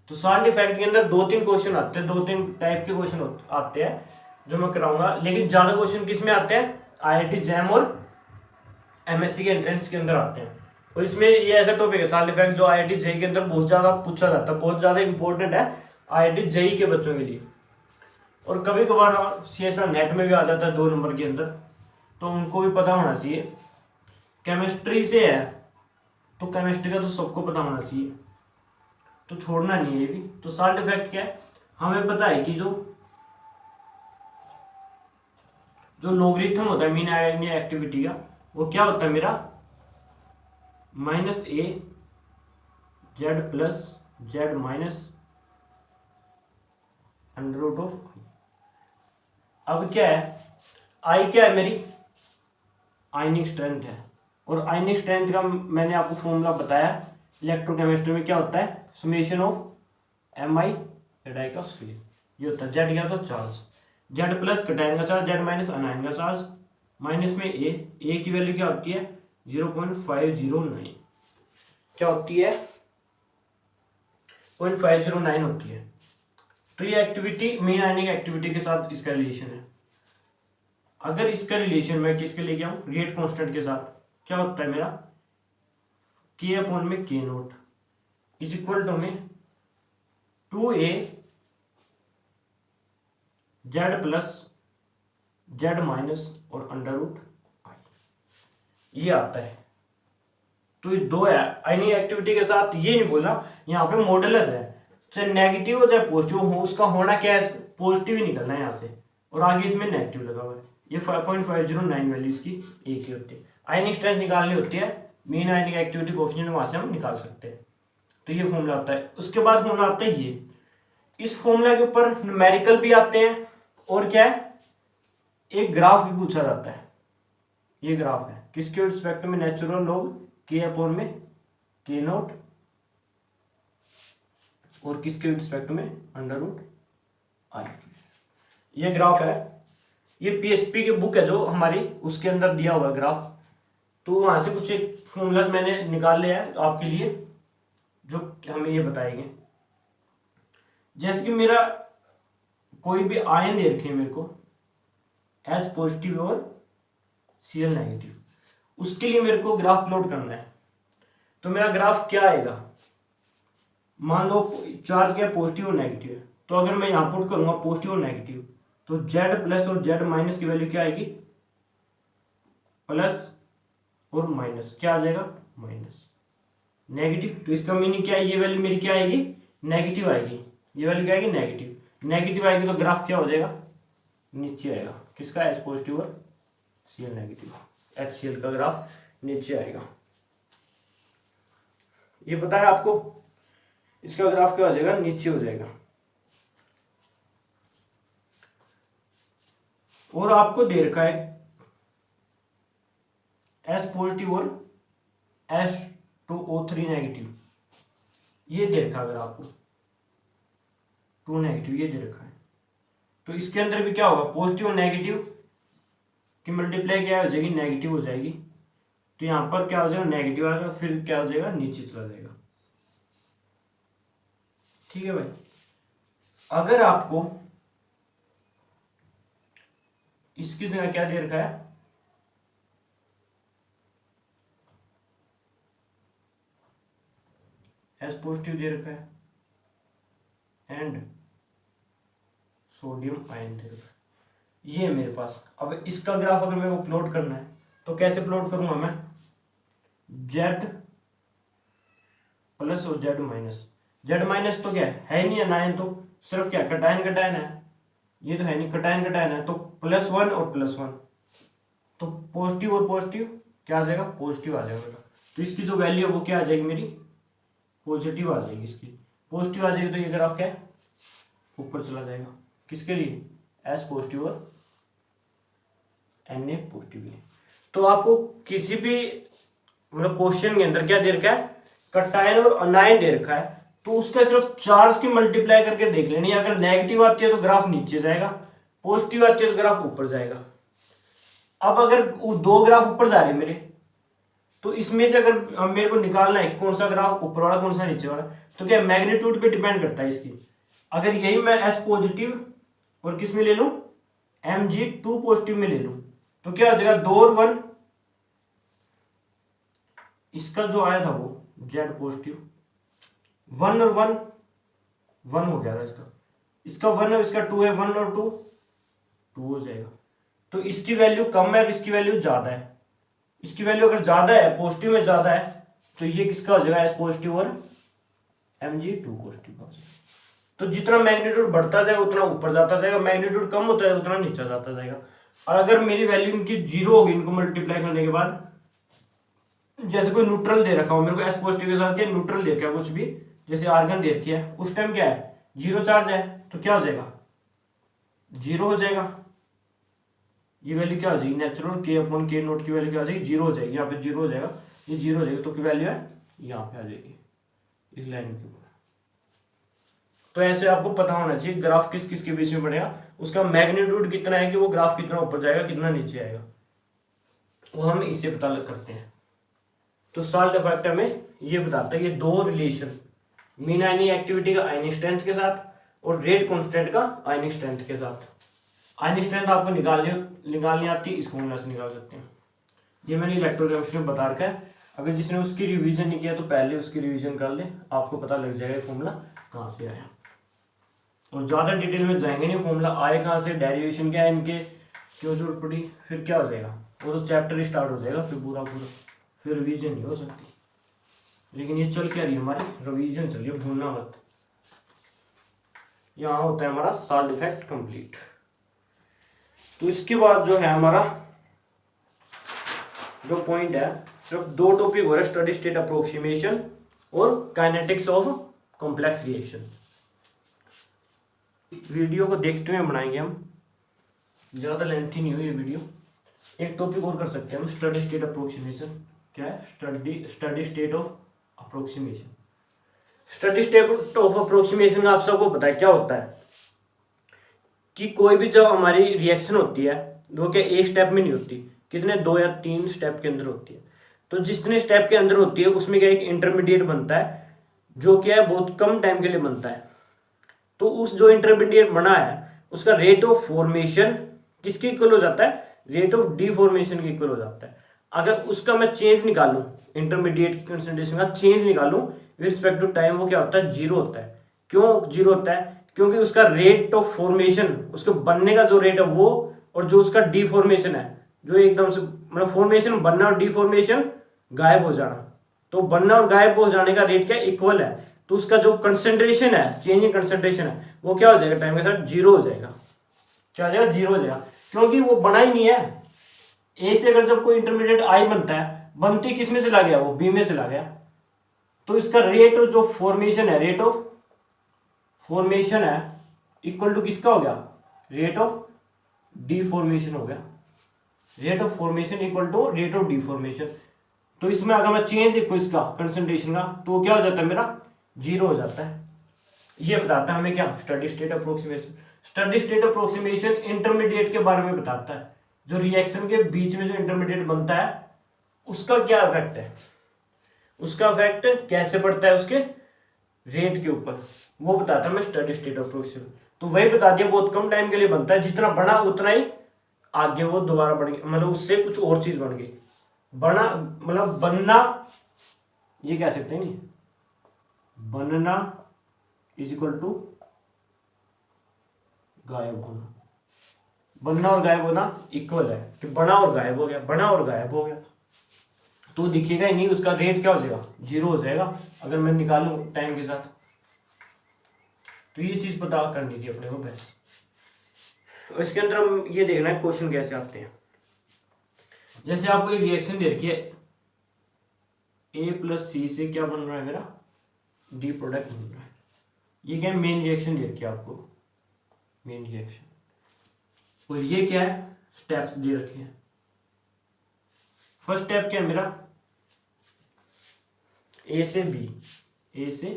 तो साल्ट इफेक्ट के अंदर 2-3 क्वेश्चन आते हैं, 2-3 टाइप के क्वेश्चन आते हैं जो मैं कराऊंगा, लेकिन ज्यादा क्वेश्चन किस में आते हैं, आईआईटी जैम और एमएससी के एंट्रेंस के अंदर आते हैं। और इसमें ये ऐसा टॉपिक है साल्ट इफेक्ट जो आईआईटी जेई के अंदर बहुत ज्यादा पूछा जाता है, बहुत ज्यादा इंपॉर्टेंट है आईआईटी जेई के बच्चों के लिए। और कभी कभार सीएसआर नेट में भी आ जाता है 2 नंबर के अंदर, तो उनको भी पता होना चाहिए। केमिस्ट्री से है तो केमिस्ट्री का तो सबको पता होना चाहिए, तो छोड़ना नहीं है ये भी। तो साल्ट इफेक्ट क्या है, हमें पता है कि जो लॉगरिथम होता है मीन आयनिक एक्टिविटी का, वो क्या होता है मेरा -a z plus z minus √of। अब क्या है, I क्या है मेरी आयनिक स्ट्रेंथ है, और आयनिक स्ट्रेंथ का मैंने आपको फॉर्मूला बताया इलेक्ट्रोकेमिस्ट्री में क्या होता है, समेशन ऑफ Mi रेडाई का स्क्वायर। ये होता है जेड क्या होता है चार्ज, जेड प्लस कटायन का चार्ज, जेड माइनस अनायन का चार्ज, माइनस में ए की वैल्यू क्या होती है 0.509, क्या होती है 0.509 होती है। तो ये एक्टिविटी मेन आयनिक एक्टिविटी के साथ इसका रिलेशन है। अगर इसका रिलेशन मैं किसके लेके आऊं, रेट कांस्टेंट के साथ, क्या होता है मेरा K अपॉन में K0 इज इक्वल टू में 2a z plus z minus और √i, ये आता है। तो ये 2 है आयनिक एक्टिविटी के साथ, ये नहीं बोला यहाँ पे मॉडुलस है, चाहे नेगेटिव हो चाहे पॉजिटिव हो, उसका होना क्या है पॉजिटिव ही निकलना है यहाँ से, और आगे इसमें नेगेटिव लगा हुआ है। ये 5.509 वैल्यू इसकी एक ही होती है। आयनिक स्ट्रेंथ निकालनी होती है मीन आयनिक एक्टिविटी कोफिशिएंट वहां से हम निकाल सकते हैं। तो ये फॉर्मूला आता है। उसके बाद फॉर्मूला आता है ये, इस फॉर्मूला के ऊपर न्यूमेरिकल भी आते हैं और क्या है, एक ग्राफ भी पूछा जाता है। ये ग्राफ है किसके रिस्पेक्ट में, नेचुरल लॉग के अपॉन में के नॉट, और किसके रिस्पेक्ट में अंडर रूट आई। ये ग्राफ है, ये पीएसपी की बुक है जो हमारी, उसके अंदर दिया हुआ है ग्राफ। तो वहां से कुछ एक फॉर्मूला मैंने निकाल लिया है आपके लिए जो हमें ये बताएंगे। जैसे कि मेरा कोई भी आयन दे रखे मेरे को एच पॉजिटिव और Cl नेगेटिव, उसके लिए मेरे को ग्राफ प्लॉट करना है। तो मेरा ग्राफ क्या आएगा, मान लो चार्ज क्या पॉजिटिव और नेगेटिव है, तो अगर मैं यहां पुट करूंगा पॉजिटिव और नेगेटिव, तो Z प्लस और Z माइनस की वैल्यू क्या आएगी, प्लस और माइनस क्या आ जाएगा, माइनस। नेगेटिव, तो इसका मीनिंग क्या है, ये वैल्यू मेरी क्या आएगी, नेगेटिव आएगी। ये वैल्यू क्या आएगी, नेगेटिव। नेगेटिव आएगी तो ग्राफ क्या हो जाएगा, नीचे आएगा। किसका, H पॉजिटिव और Cl नेगेटिव, HCl का ग्राफ नीचे आएगा। ये पता है आपको, इसका ग्राफ क्या हो जाएगा, नीचे हो जाएगा। और आपको दे रखा है H पॉजिटिव और H2O3 नेगेटिव, ये दे रखा है अगर आपको 2 नेगेटिव ये दे रखा है, तो इसके अंदर भी क्या होगा, पॉजिटिव और नेगेटिव की मल्टीप्लाई क्या हो जाएगी, नेगेटिव हो जाएगी। तो यहां पर क्या हो जाएगा, नेगेटिव आएगा, फिर क्या हो जाएगा, नीचे चला जाएगा। ठीक है भाई। अगर आपको इसकी जगह क्या दे रखा है, एस पॉजिटिव दे रखा है एंड सोडियम आयन दे रखा है, ये है मेरे पास। अब इसका ग्राफ अगर मेरे को प्लॉट करना है तो कैसे प्लॉट करूंगा मैं, Z प्लस और Z माइनस। Z माइनस तो क्या है ही नहीं, अनायन तो सिर्फ क्या कटायन कटायन है, ये तो है नहीं, कटायन कटायन है, तो +1 और +1, तो पॉजिटिव और पॉजिटिव क्या आ जाएगा, पॉजिटिव आ जाएगा। तो इसकी जो वैल्यू है वो क्या आ जाएगी मेरी, पॉजिटिव आ जाएगी। इसकी पॉजिटिव आ जाएगी तो ये ग्राफ क्या है, ऊपर चला जाएगा। किसके लिए, एस पॉजिटिव और Na पॉजिटिव लिए। तो आपको किसी भी मतलब क्वेश्चन के अंदर क्या दे रखा है, कटायन और अनायन दे रखा है, तो उसका सिर्फ चार्ज की मल्टीप्लाई करके देख लेनी। अगर नेगेटिव आती है तो ग्राफ नीचे जाएगा, पॉजिटिव आती है तो ग्राफ ऊपर जाएगा। अब अगर दो ग्राफ ऊपर जा रहे हैं मेरे, तो इसमें से अगर मेरे को निकालना है कि कौन सा ग्राफ ऊपर वाला कौन सा नीचे वाला, तो क्या मैग्नीट्यूड पे डिपेंड करता है इसकी। अगर यही मैं एस पॉजिटिव और किस में ले लूं, Mg2 पॉजिटिव में ले लूं, तो क्या हो जाएगा 2 और 1, इसका जो आया था वो Z पॉजिटिव, 1 और 1 1 हो गया था इसका 1 और इसका 2 है, 1 और 2 2 हो जाएगा। तो इसकी वैल्यू कम है और इसकी वैल्यू ज्यादा है। इसकी वैल्यू अगर ज्यादा है, पॉजिटिव में ज्यादा है, तो ये किसका हो जाएगा, एस पॉजिटिव और Mg2 पॉजिटिव हो जाएगा। तो जितना मैग्नीट्यूड बढ़ता जाएगा उतना ऊपर जाता जाएगा, मैग्नीट्यूड कम होता है उतना नीचे जाता जाएगा। और अगर मेरी वैल्यू इनकी 0 होगी, इनको मल्टीप्लाई करने के बाद, जैसे कोई न्यूट्रल दे रखा हो मेरे को, एस पॉजिटिव के साथ क्या न्यूट्रल दे रखा है, कुछ भी जैसे आर्गन दे रखी है, उस टाइम क्या है, 0 चार्ज है, तो क्या हो जाएगा, 0 हो जाएगा। ये वैल्यू क्या हो जाएगी, नेचुरल के अपॉन के नोट की वैल्यू क्या हो जाएगी, 0 हो जाएगी। यहाँ पे 0 हो जाएगा, ये 0 हो जाएगी, तो की वैल्यू है यहाँ पे आ जाएगी इस लाइन के ऊपर। तो ऐसे आपको पता होना चाहिए ग्राफ किस किस के बीच में बढ़ेगा, उसका मैग्नीट्यूड कितना है कि वो ग्राफ कितना ऊपर जाएगा कितना नीचे आएगा, वो हम इससे पता करते हैं। तो सॉल्ट इफेक्ट हमें ये बताता है, ये दो रिलेशन, मीन आयनिक एक्टिविटी का आयनिक स्ट्रेंथ के साथ और रेट कांस्टेंट का आयनिक स्ट्रेंथ के साथ। आयनिक स्ट्रेंथ आपको निकालनी आती है, इस फॉर्मूला से निकाल सकते हैं। ये मैंने इलेक्ट्रोकेमिस्ट्री में बता रखा है, अगर जिसने उसकी रिवीजन नहीं किया तो पहले उसकी रिवीजन कर ले, आपको पता लग जाएगा फॉर्मूला कहाँ से आया। और ज़्यादा डिटेल में जाएंगे नहीं, फॉर्मूला आए कहाँ से, डेरिवेशन क्या है इनके, क्यों जरूरत पड़ी, फिर क्या हो जाएगा, वो तो चैप्टर ही स्टार्ट हो जाएगा, फिर पूरा फिर रिवीजन नहीं हो सकती। लेकिन ये चल क्या रही है हमारी, रिवीजन चलिए, भूलना मत। यहाँ होता है हमारा सॉल्ट इफेक्ट कंप्लीट। तो इसके बाद जो है हमारा जो पॉइंट है सिर्फ 2 टॉपिक हो रहा है, स्टडी स्टेट अप्रोक्सीमेशन और kinetics of complex reaction. Video को देखते हुए बनाएंगे हम, ज़्यादा लेंथी नहीं हुई ये वीडियो। एक टॉपिक और कर सकते हैं हम, स्टडी स्टेट अप्रोक्सीमेशन। क्या है? Steady state of approximation. Steady state of approximation आप सबको पता है क्या होता है कि कोई भी जब हमारी रिएक्शन होती है वो क्या एक स्टेप में नहीं होती, कितने 2 या 3 स्टेप के अंदर होती है। तो जितने स्टेप के अंदर होती है उसमें क्या एक इंटरमीडिएट बनता है जो क्या है बहुत कम टाइम के लिए बनता है। तो उस जो इंटरमीडिएट बना है उसका रेट ऑफ फॉर्मेशन किसके इक्वल हो जाता है? रेट ऑफ डिफॉर्मेशन के इक्वल हो जाता है। अगर उसका मैं चेंज निकालूं, इंटरमीडिएट की कंसंट्रेशन का चेंज निकालूं विद रिस्पेक्ट टू टाइम, वो क्या होता है? 0 होता है। क्यों 0 होता है? क्योंकि उसका रेट ऑफ फॉर्मेशन, उसके बनने का जो रेट है वो, और जो उसका डिफॉर्मेशन है, जो एकदम से मतलब फॉर्मेशन बनना और डिफॉर्मेशन गायब हो जाना, तो बनना और गायब हो जाने का रेट क्या इक्वल है। तो उसका जो कंसंट्रेशन है, चेंज इन कंसंट्रेशन है, वो क्या हो जाएगा? टाइम के साथ 0 हो जाएगा। क्या हो जाएगा? 0 हो जाएगा, क्योंकि वो बना ही नहीं है। ए से अगर जब कोई इंटरमीडिएट आई बनता है, बनती किस में चला गया? वो बी में चला गया। तो इसका रेट जो फॉर्मेशन है, रेट ऑफ फॉर्मेशन है इक्वल टू किसका हो गया? रेट ऑफ डिफॉर्मेशन हो गया। Rate of formation equal to rate of deformation. तो इसमें अगर मैं चेंज देखो इसका कंसंट्रेशन का, तो क्या हो जाता है? मेरा 0 हो जाता है। ये बताता है हमें क्या? Steady state approximation. Steady state approximation intermediate के बारे में बताता है, जो रिएक्शन के बीच में जो इंटरमीडिएट बनता है उसका क्या इफेक्ट है, उसका इफेक्ट कैसे पड़ता है उसके रेट के ऊपर, वो बताता है मैं स्टडी स्टेट अप्रोक्सीमेशन। तो वही बता दिया, बहुत कम टाइम के लिए बनता है, जितना बड़ा उतना ही आगे वो दोबारा बढ़ गया, मतलब उससे कुछ और चीज बन गई। बना मतलब बनना, ये कह सकते हैं नहीं, बनना इज इक्वल टू गायब होना। बनना और गायब होना इक्वल है कि बना और गायब हो गया, बना और गायब हो गया, तो दिखेगा ही नहीं, उसका रेट क्या हो जाएगा? 0 हो जाएगा अगर मैं निकालूं टाइम के साथ। तो ये चीज पता करनी थी अपने को बस। इसके अंदर हम ये देखना है क्वेश्चन कैसे आते हैं। जैसे आपको एक रिएक्शन दे रखी है, A + C से क्या बन रहा है? मेरा डी प्रोडक्ट बन रहा है। ये क्या है? मेन रिएक्शन दे रखी है आपको, मेन रिएक्शन। और ये क्या है? स्टेप्स दे रखे हैं। फर्स्ट स्टेप क्या है मेरा? A से B, A से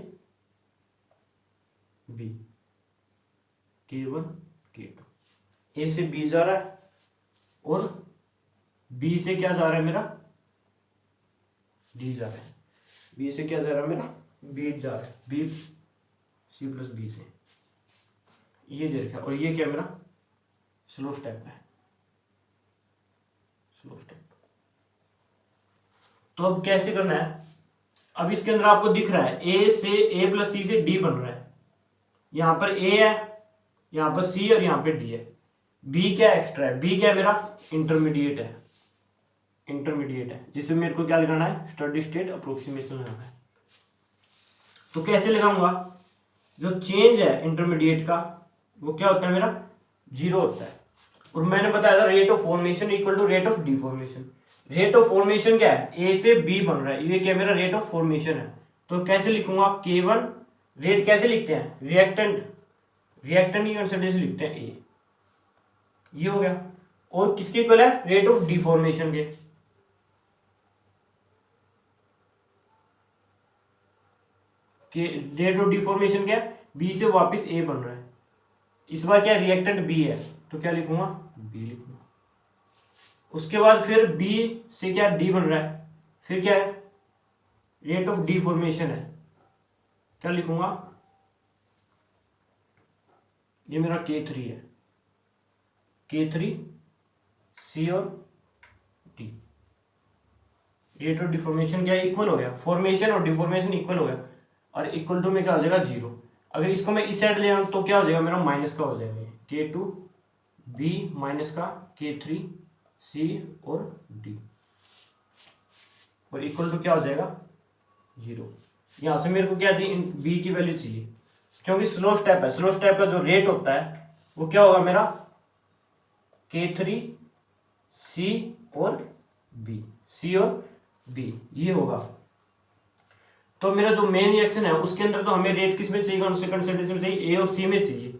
B, K1 K2, A से B जा रहा है और B से क्या जा रहा है मेरा? D जा रहा है। B से क्या जा रहा है मेरा? B जा रहा है, B C + B से, ये दे रखा है। और ये क्या मेरा? स्लो स्टेप है, स्लो स्टेप। तो अब कैसे करना है? अब इसके अंदर आपको दिख रहा है A + C से D बन रहा है। यहां पर A है, यहां पर C और यहां पे D है। B क्या एक्स्ट्रा है? B क्या है मेरा? इंटरमीडिएट है, इंटरमीडिएट है, जिसे मेरे को क्या लगाना है? स्टडी स्टेट अप्रोक्सीमेशन लगाना है। तो कैसे लगाऊंगा? जो चेंज है इंटरमीडिएट का वो क्या होता है मेरा? 0 होता है। और मैंने बताया था rate of formation equal to rate of deformation. Rate of formation क्या है? A से B बन रहा है, ये क्या मेरा रेट ऑफ फॉर्मेशन है। तो कैसे लिखूंगा? K1 रेट कैसे लिखते हैं? रिएक्टेंट, रिएक्टेंट की कंसंट्रेशन लिखते हैं A, ये हो गया। और किसके इक्वल है? रेट ऑफ डिफॉर्मेशन के। रेट ऑफ डिफॉर्मेशन क्या है? B से वापस A बन रहा है, इस बार क्या रिएक्टेंट B है, तो क्या लिखूंगा? B लिखूंगा। उसके बाद फिर B से क्या D बन रहा है, फिर क्या है? रेट ऑफ डिफॉर्मेशन है, क्या लिखूंगा? ये मेरा K3 है, K3 C और D। रेट ऑफ डिफॉर्मेशन क्या इक्वल हो गया? फॉर्मेशन और डिफॉर्मेशन इक्वल हो गया, और इक्वल टू में क्या हो जाएगा? 0। अगर इसको मैं इस साइड ले आऊँ तो क्या हो जाएगा मेरा? माइनस का हो जाएगा, K2 B माइनस का K3 C और D, और इक्वल टू क्या हो जाएगा? 0। यहाँ से मेरे को क्या चाहिए? B की वैल्यू चाहिए, क्योंकि स्लो स्टेप है। स्लो स्टेप का जो रेट होता है वो क्या होगा मेरा? K3 C और B, C और बी, ये होगा। तो मेरा जो मेन रिएक्शन है उसके अंदर तो हमें रेट किस में चाहिए, कौन से कंसंट्रेशन में चाहिए, ए और सी में चाहिए।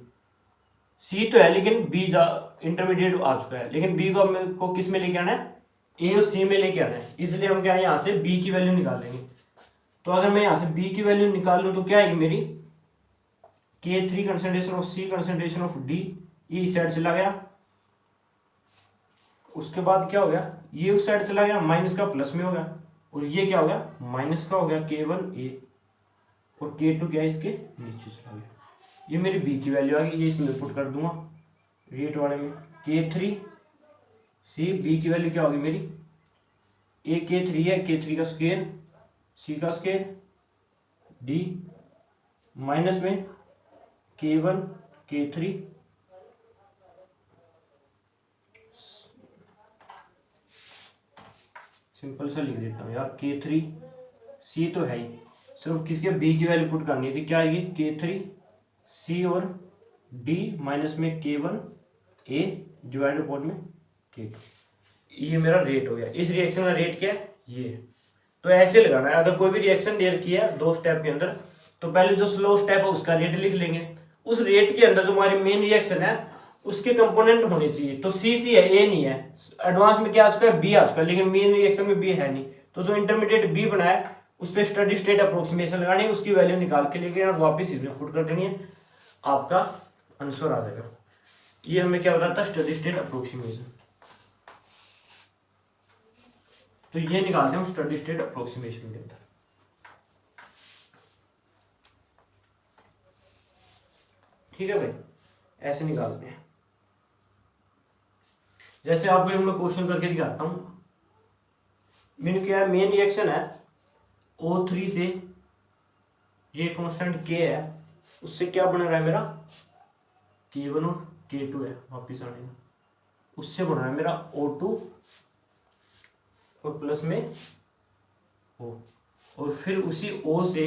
सी तो है लेकिन बी इंटरमीडिएट आ चुका है, लेकिन बी को हमें को किस में लेके आना है, ए और सी में लेके आना है। इसलिए हम क्या है यहाँ से बी की वैल्यू निकालेंगे। तो अगर मैं यहाँ से बी की वैल्यू निकाल लूँ तो क्या आएगी मेरी, K3 concentration of C concentration of D, ये इस साइड चला गया। उसके बाद क्या हो गया, ये उस साइड चला गया, माइनस का प्लस में हो गया, और ये क्या हो गया, माइनस का हो गया K1 ए, और K2 क्या है इसके नीचे चला गया। ये मेरी बी की वैल्यू आ गई, ये इसमें पुट कर दूंगा रेट वाले में। K3 सी, बी की वैल्यू क्या होगी मेरी, ए K3 है, K3 का स्क्वायर, सी का स्क्वायर, डी माइनस में K1 K3 सिंपल सा लिख देता हूँ यार, K3 सी तो है ही, सिर्फ किसके बी की वैल्यू पुट करनी थी, क्या आएगी K3 सी और डी माइनस में K1 ए डिवाइड अपॉन में K2। ये मेरा रेट हो गया। इस रिएक्शन का रेट क्या है, ये। तो ऐसे लगाना है, अगर कोई भी रिएक्शन दे रखी है दो स्टेप के अंदर, तो पहले जो स्लो स्टेप है उसका रेट लिख लेंगे। उस रेट के अंदर जो हमारी मेन रिएक्शन है उसके कंपोनेंट होने चाहिए। तो सी सी है, ए नहीं है। एडवांस में क्या आ चुका है, बी आ चुका है, लेकिन मेन रिएक्शन में बी है नहीं। तो जो इंटरमीडिएट बी बनाया उस पर स्टडी स्टेट अप्रोक्सीमेशन लगानी है, उसकी वैल्यू निकाल के लेके और वापस इसमें पुट कर देनी है, आपका आंसर आ जाएगा। ये हमें क्या बताता है, स्टडी स्टेट अप्रोक्सीमेशन। तो ये निकालते हैं स्टडी स्टेट अप्रोक्सीमेशन के अंदर। ठीक है भाई, ऐसे निकालते हैं। जैसे आपको एक मैं क्वेश्चन करके दिखाता हूं। मैंने क्या है, मेन रिएक्शन है O3 से, ये कांस्टेंट K है, उससे क्या बन रहा है मेरा K1 और K2 है, वापिस आने में उससे बन रहा है मेरा O2 और प्लस में O, और फिर उसी O से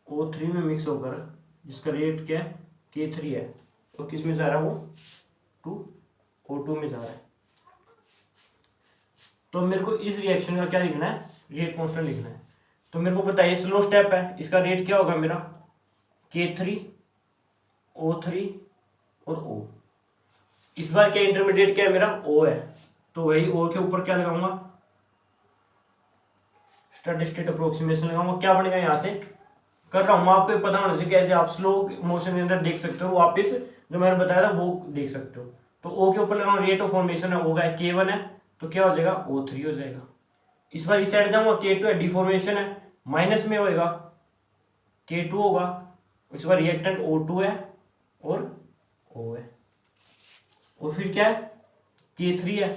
O3 में मिक्स होकर जिसका रेट क्या है K3 है, तो किस में जा रहा है वो O2 में जा रहा है। तो मेरे को इस रिएक्शन का क्या लिखना है, रेट कांस्टेंट लिखना है। तो मेरे को पता है स्लो स्टेप है, इसका रेट क्या होगा मेरा K3 O3 और O। इस बार क्या इंटरमीडिएट क्या है मेरा O है, तो वही O के ऊपर क्या लगाऊंगा, स्टडी स्टेट अप्रोक्सीमेशन लगाऊंगा। क्या बनेगा, यहाँ से कर रहा हूँ मैं, आपको पता होना चाहिए कैसे आप स्लो मोशन के अंदर देख सकते हो, वापस जो मैंने बताया था वो देख सकते हो। तो O के ऊपर लगाऊंगा, रेट ऑफ फॉर्मेशन है होगा K1 है, तो क्या हो जाएगा O3 हो जाएगा। इस बार इस साइड जाऊंगा, K2 है, डिफॉर्मेशन है, माइनस में होएगा K2 होगा। इस बार रिएक्टेंट O2 है और O है, और फिर क्या है K3 है,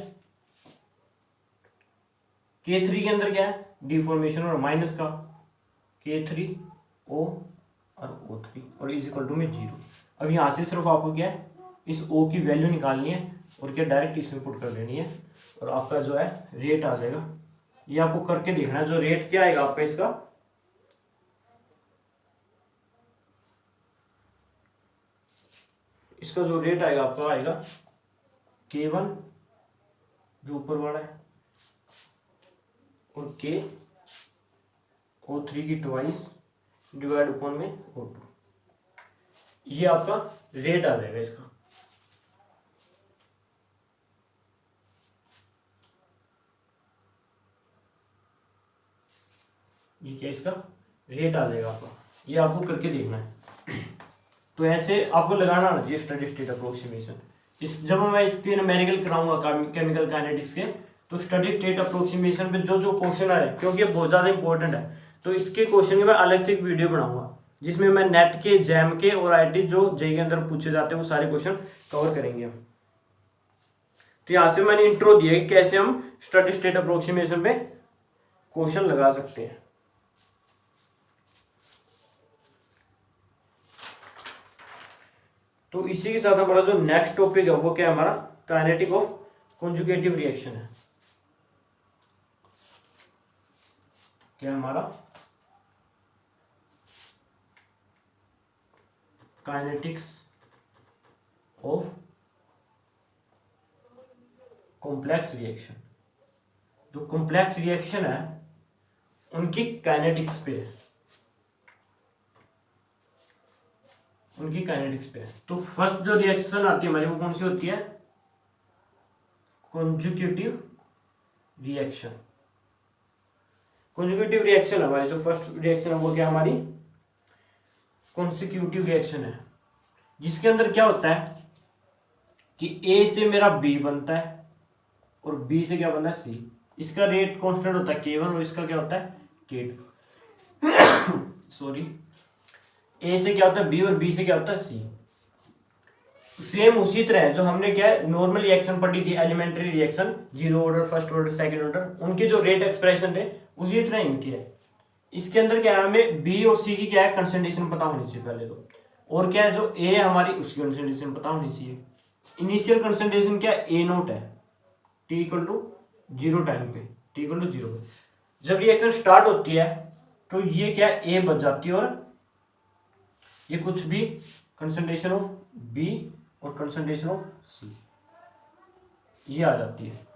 K3 के अंदर क्या है डिफॉर्मेशन और माइनस का K3 O और O3 और इज इक्वल टू में 0। अब यहाँ से सिर्फ आपको क्या है इस O की वैल्यू निकालनी है और क्या डायरेक्ट इसमें पुट कर देनी है, और आपका जो है रेट आ जाएगा। ये आपको करके देखना है, जो रेट क्या आएगा आपका इसका जो रेट आएगा आपका आएगा K1 जो ऊपर वाला है और K O3 की ट्वाइस डिवाइड अपॉन में O2, ये आपका रेट आ जाएगा इसका। ये क्या इसका रेट आ जाएगा आपका, ये आपको करके देखना है। तो ऐसे आपको लगाना आना चाहिए स्टडी स्टेट अप्रोक्सीमेशन। इस जब मैं इसके न्यूमेरिकल कराऊंगा केमिकल काइनेटिक्स के, तो स्टडी स्टेट अप्रोक्सीमेशन पे जो जो क्वेश्चन आए, क्योंकि ये बहुत ज़्यादा इंपॉर्टेंट है, तो इसके क्वेश्चन की मैं अलग से एक वीडियो बनाऊंगा जिसमें मैं नेट के, जैम के और आईटी जो जेई के अंदर पूछे जाते हैं वो सारे क्वेश्चन कवर करेंगे हम। तो यहाँ से मैंने इंट्रो दिया कि कैसे हम स्टडी स्टेट अप्रोक्सीमेशन पे क्वेश्चन लगा सकते हैं। तो इसी के साथ हमारा जो नेक्स्ट टॉपिक है वो क्या है, हमारा काइनेटिक ऑफ कॉन्जुगेटिव रिएक्शन है। क्या है हमारा काइनेटिक्स ऑफ कॉम्प्लेक्स रिएक्शन। जो कॉम्प्लेक्स रिएक्शन है उनकी काइनेटिक्स पे है, उनकी काइनेटिक्स पे है। तो फर्स्ट जो रिएक्शन आती है हमारी वो कौन सी होती है? Conjugative reaction. कॉन्जुगेटिव रिएक्शन हमारी जो फर्स्ट रिएक्शन है वो क्या हमारी? कॉन्सिक्यूटिव रिएक्शन है, जिसके अंदर क्या होता है कि ए से मेरा बी बनता है और बी से क्या बनता है? सी। इसका रेट कांस्टेंट होता है K1 और इसका क्या होता है? K2। सॉरी, ए से क्या होता है? बी और बी से क्या होता है? सी। सेम उसी तरह जो हमने क्या है नॉर्मल रिएक्शन पढ़ी थी, elementary reaction, zero order, first order, second order, उनके जो रेट एक्सप्रेशन थे उसी तरह इनके है। इसके अंदर क्या है, हमें बी और सी की क्या है कंसंट्रेशन पता होनी चाहिए पहले तो, और क्या है जो ए है हमारी उसकी कंसंट्रेशन पता होनी चाहिए। इनिशियल कंसंट्रेशन क्या है? ए नोट है, T equal to zero time पे, टी इक्वल टू जीरो पे। जब रिएक्शन स्टार्ट होती है तो ये क्या है ए बच जाती है और ये कुछ भी कंसंट्रेशन ऑफ बी और कंसंट्रेशन ऑफ सी ये आ जाती है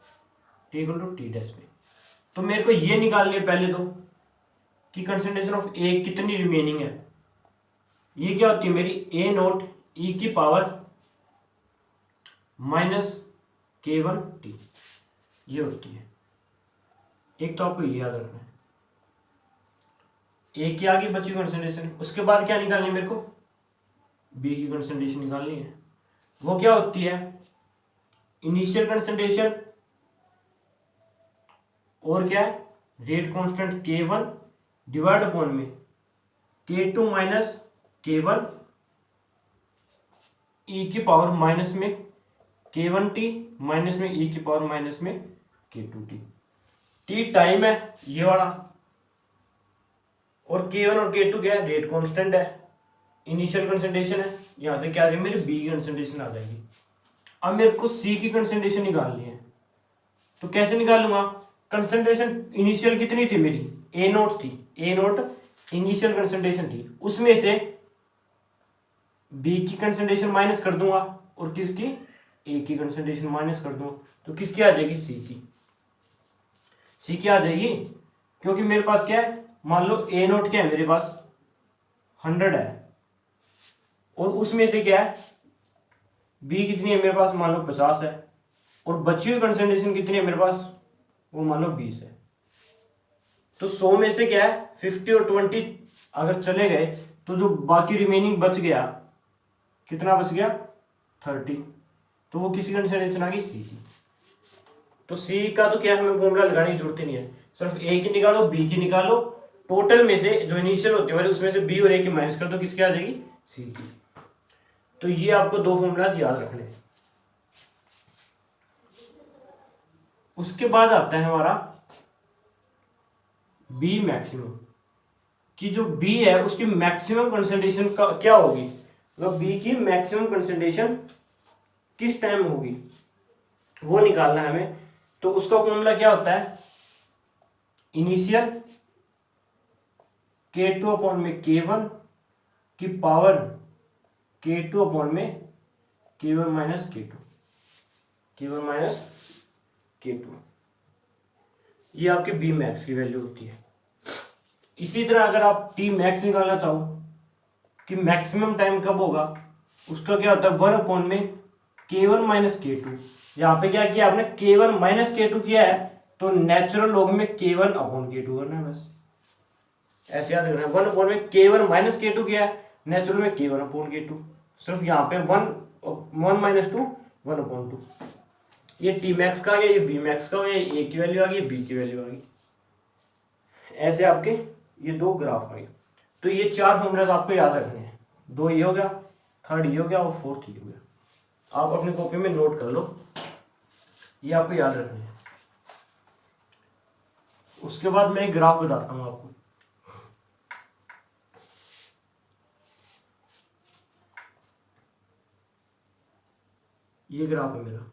T equal to T dash पे। तो मेरे को ये निकालनी है पहले तो कि कंसंट्रेशन ऑफ ए कितनी रिमेनिंग है। ये क्या होती है मेरी? ए नोट ई की पावर माइनस K1 टी, ये होती है। एक तो आपको ये याद रखना है, ए की आगे बची कंसंट्रेशन। उसके बाद क्या निकालनी है मेरे को? बी की कंसंट्रेशन निकालनी है। वो क्या होती है? इनिशियल कंसंट्रेशन और क्या है? Rate constant K1 divide upon में K2 माइनस K1 ई की पावर माइनस में K1 टी माइनस में ई की पावर माइनस में K2 टी। टी टाइम है ये वाला, और K1 और K2 क्या है? रेट कांस्टेंट है, इनिशियल कंसंट्रेशन है। यहां से क्या आ जाएगी मेरी? बी की कंसंट्रेशन आ जाएगी। अब मेरे को सी की कंसंट्रेशन निकालनी है, तो कैसे निकालूंगा? कंसंट्रेशन इनिशियल कितनी थी मेरी? ए नोट थी, ए नोट इनिशियल कंसंट्रेशन थी, उसमें से बी की कंसंट्रेशन माइनस कर दूंगा और किसकी? ए की कंसंट्रेशन माइनस कर दूंगा, तो किसकी आ जाएगी? सी की। सी की आ जाएगी क्योंकि मेरे पास क्या है, मान लो ए नोट क्या है मेरे पास 100 है, और उसमें से क्या है बी कितनी है मेरे पास? मान लो 50 है, और बची हुई कंसंट्रेशन कितनी है मेरे पास? वो मान लो 20 है। तो 100 में से क्या है 50 और 20 अगर चले गए तो जो बाकी रिमेनिंग बच गया कितना बच गया? 30। तो वो किसी कंसंट्रेशन आ गई? सी की। तो सी का तो क्या हमें फॉर्मूला लगाने की जरूरत ही नहीं है, सिर्फ ए की निकालो बी की निकालो, टोटल में से जो इनिशियल होती है उसमें से बी और ए की माइनस कर दो, किसकी आ जाएगी? सी की। तो ये आपको दो फॉर्मूलाज याद रखने हैं। उसके बाद आता है हमारा बी मैक्सिमम, कि जो बी है उसकी मैक्सिमम कंसंट्रेशन का क्या होगी, मतलब बी की मैक्सिमम कंसंट्रेशन किस टाइम होगी वो निकालना है हमें। तो उसका फॉर्मूला क्या होता है? इनिशियल K2 अपॉन में K1 की पावर K2 अपॉन में K1 minus K2, K1 minus K2, ये आपके बी मैक्स की वैल्यू होती है। इसी तरह अगर आप टी मैक्स निकालना चाहो कि मैक्सिमम टाइम कब होगा, उसका क्या होता है 1 अपॉन में K1 माइनस K2। यहाँ पे क्या किया आपने? K1 माइनस K2 किया है, तो नेचुरल लॉग में K1 अपॉन K2 करना है, बस ऐसे याद रखना है। 1 अपॉन में K1 माइनस K2 किया है, नेचुरल में K1 अपॉन K2, सिर्फ यहाँ पे 1 माइनस 2 1 अपॉन 2। ये टी मैक्स का आ गया, ये बी मैक्स का हो गया, ए की वैल्यू आ गई, बी की वैल्यू आ गई। ऐसे आपके ये दो ग्राफ आ गए। तो ये चार फॉर्मूलाज आपको याद रखने हैं, दो ये हो गया, थर्ड ये हो गया और फोर्थ ये हो गया। आप अपनी कॉपी में नोट कर लो, ये आपको याद रखने हैं। उसके बाद मैं एक ग्राफ बताता हूँ आपको। ये ग्राफ है मेरा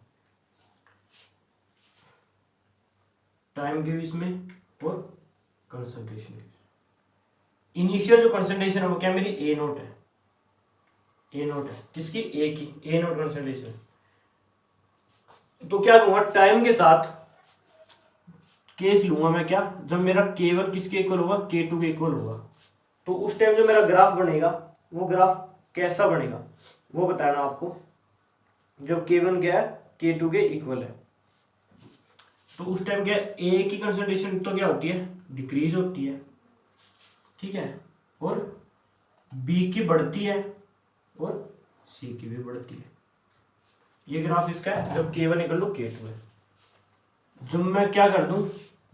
टाइम के बीच में और कंसंट्रेशन। इनिशियल जो कंसंट्रेशन है वो क्या मेरी ए नोट है, ए नोट है किसकी? ए की, ए नोट कंसंट्रेशन। तो क्या कहूंगा टाइम के साथ केस लूंगा मैं क्या, जब मेरा K1 किसके इक्वल होगा, K2 के इक्वल होगा। तो उस टाइम जो मेरा ग्राफ बनेगा वो ग्राफ कैसा बनेगा वो बताना आपको, जब K1 क्या है, K2 के इक्वल है। तो उस टाइम क्या ए की कंसंट्रेशन तो क्या होती है, डिक्रीज होती है, ठीक है, और बी की बढ़ती है और सी की भी बढ़ती है। ये ग्राफ इसका है जब K1 इक्वल टू K2 है। जब मैं क्या कर दूं,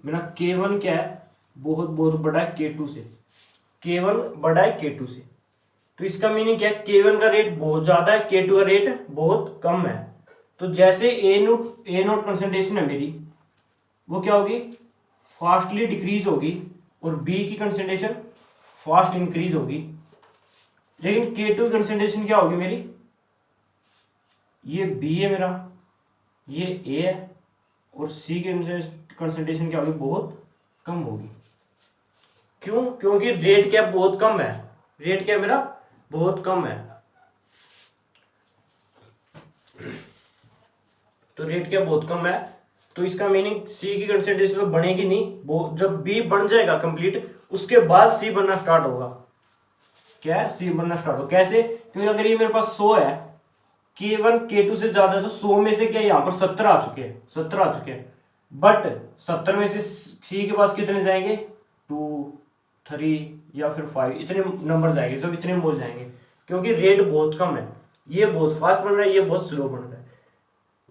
मेरा K1 क्या है, बहुत बहुत बड़ा है K2 से, K1 बड़ा है K2 से, तो इसका मीनिंग क्या है, K1 का रेट बहुत ज्यादा है, K2 का रेट बहुत कम है। तो जैसे ए नोट कंसंट्रेशन है मेरी, वो क्या होगी, फास्टली डिक्रीज होगी, और बी की कंसंट्रेशन फास्ट इंक्रीज होगी। लेकिन K2 की कंसंट्रेशन क्या होगी मेरी, ये बी है मेरा, ये ए है, और सी की कंसंट्रेशन क्या होगी, बहुत कम होगी। क्यों, क्योंकि रेट क्या बहुत कम है, रेट क्या मेरा बहुत कम है। तो रेट क्या बहुत कम है, तो इसका मीनिंग सी की कंसंट्रेशन तो बनेगी नहीं, वो जब बी बन जाएगा कंप्लीट उसके बाद सी बनना स्टार्ट होगा। क्या है, सी बनना स्टार्ट हो, कैसे, क्योंकि अगर ये मेरे पास 100 है, K1 K2 से ज्यादा है, तो 100 में से क्या यहाँ पर 70 आ चुके हैं, 70 आ चुके हैं, बट 70 में से सी के पास कितने जाएंगे, 2 3 या फिर 5, इतने नंबर जाएंगे, सब इतने मोल जाएंगे, क्योंकि रेट बहुत कम है, ये बहुत फास्ट बन रहा है, ये बहुत स्लो बन रहा है।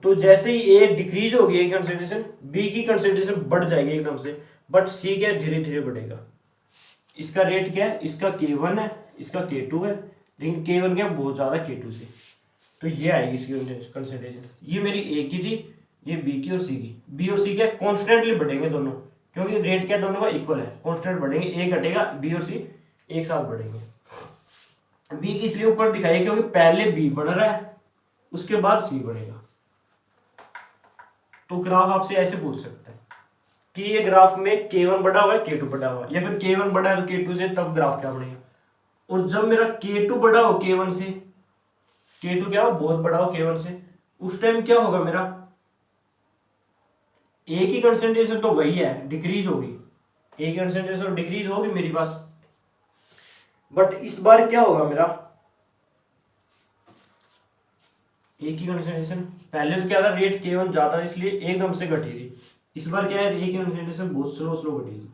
तो जैसे ही ए डिक्रीज होगी एक कंसेंट्रेशन, बी की कंसेंट्रेशन बढ़ जाएगी एकदम से, बट सी क्या धीरे धीरे बढ़ेगा। इसका रेट क्या है, इसका K1 है, इसका K2 है, लेकिन K1 क्या बहुत ज्यादा K2 से, तो ये आएगी इसकी कंसेंट्रेशन। ये मेरी ए की थी, ये बी की और सी की, बी और सी क्या कॉन्स्टेंटली बढ़ेंगे दोनों, क्योंकि रेट क्या दोनों का इक्वल है, कॉन्स्टेंट बढ़ेंगे, ए घटेगा, बी और सी एक साथ बढ़ेंगे। बी की इसलिए ऊपर दिखाई क्योंकि पहले बी बढ़ रहा है, उसके बाद सी बढ़ेगा। तो ग्राफ आपसे ऐसे पूछ सकता है कि ये ग्राफ में K1 बढ़ा हुआ है, K2 बढ़ा हुआ है, या फिर K1 बढ़ा है तो K2 से, तब ग्राफ क्या बढ़ेगा। और जब मेरा K2 बढ़ा हो K1 से, K2 क्या हो बहुत बड़ा हो K1 से, उस टाइम क्या होगा मेरा, ए की कंसेंट्रेशन तो वही है, डिक्रीज होगी, ए की कंसेंट्रेशन डिक्रीज होगी मेरे पास, बट इस बार क्या होगा मेरा, ए की कंसेंट्रेशन पहले तो क्या था, रेट K1 ज्यादा इसलिए एकदम से घटेगी, इस बार क्या है, ए की कंसेंट्रेशन बहुत स्लो स्लो घटेगी,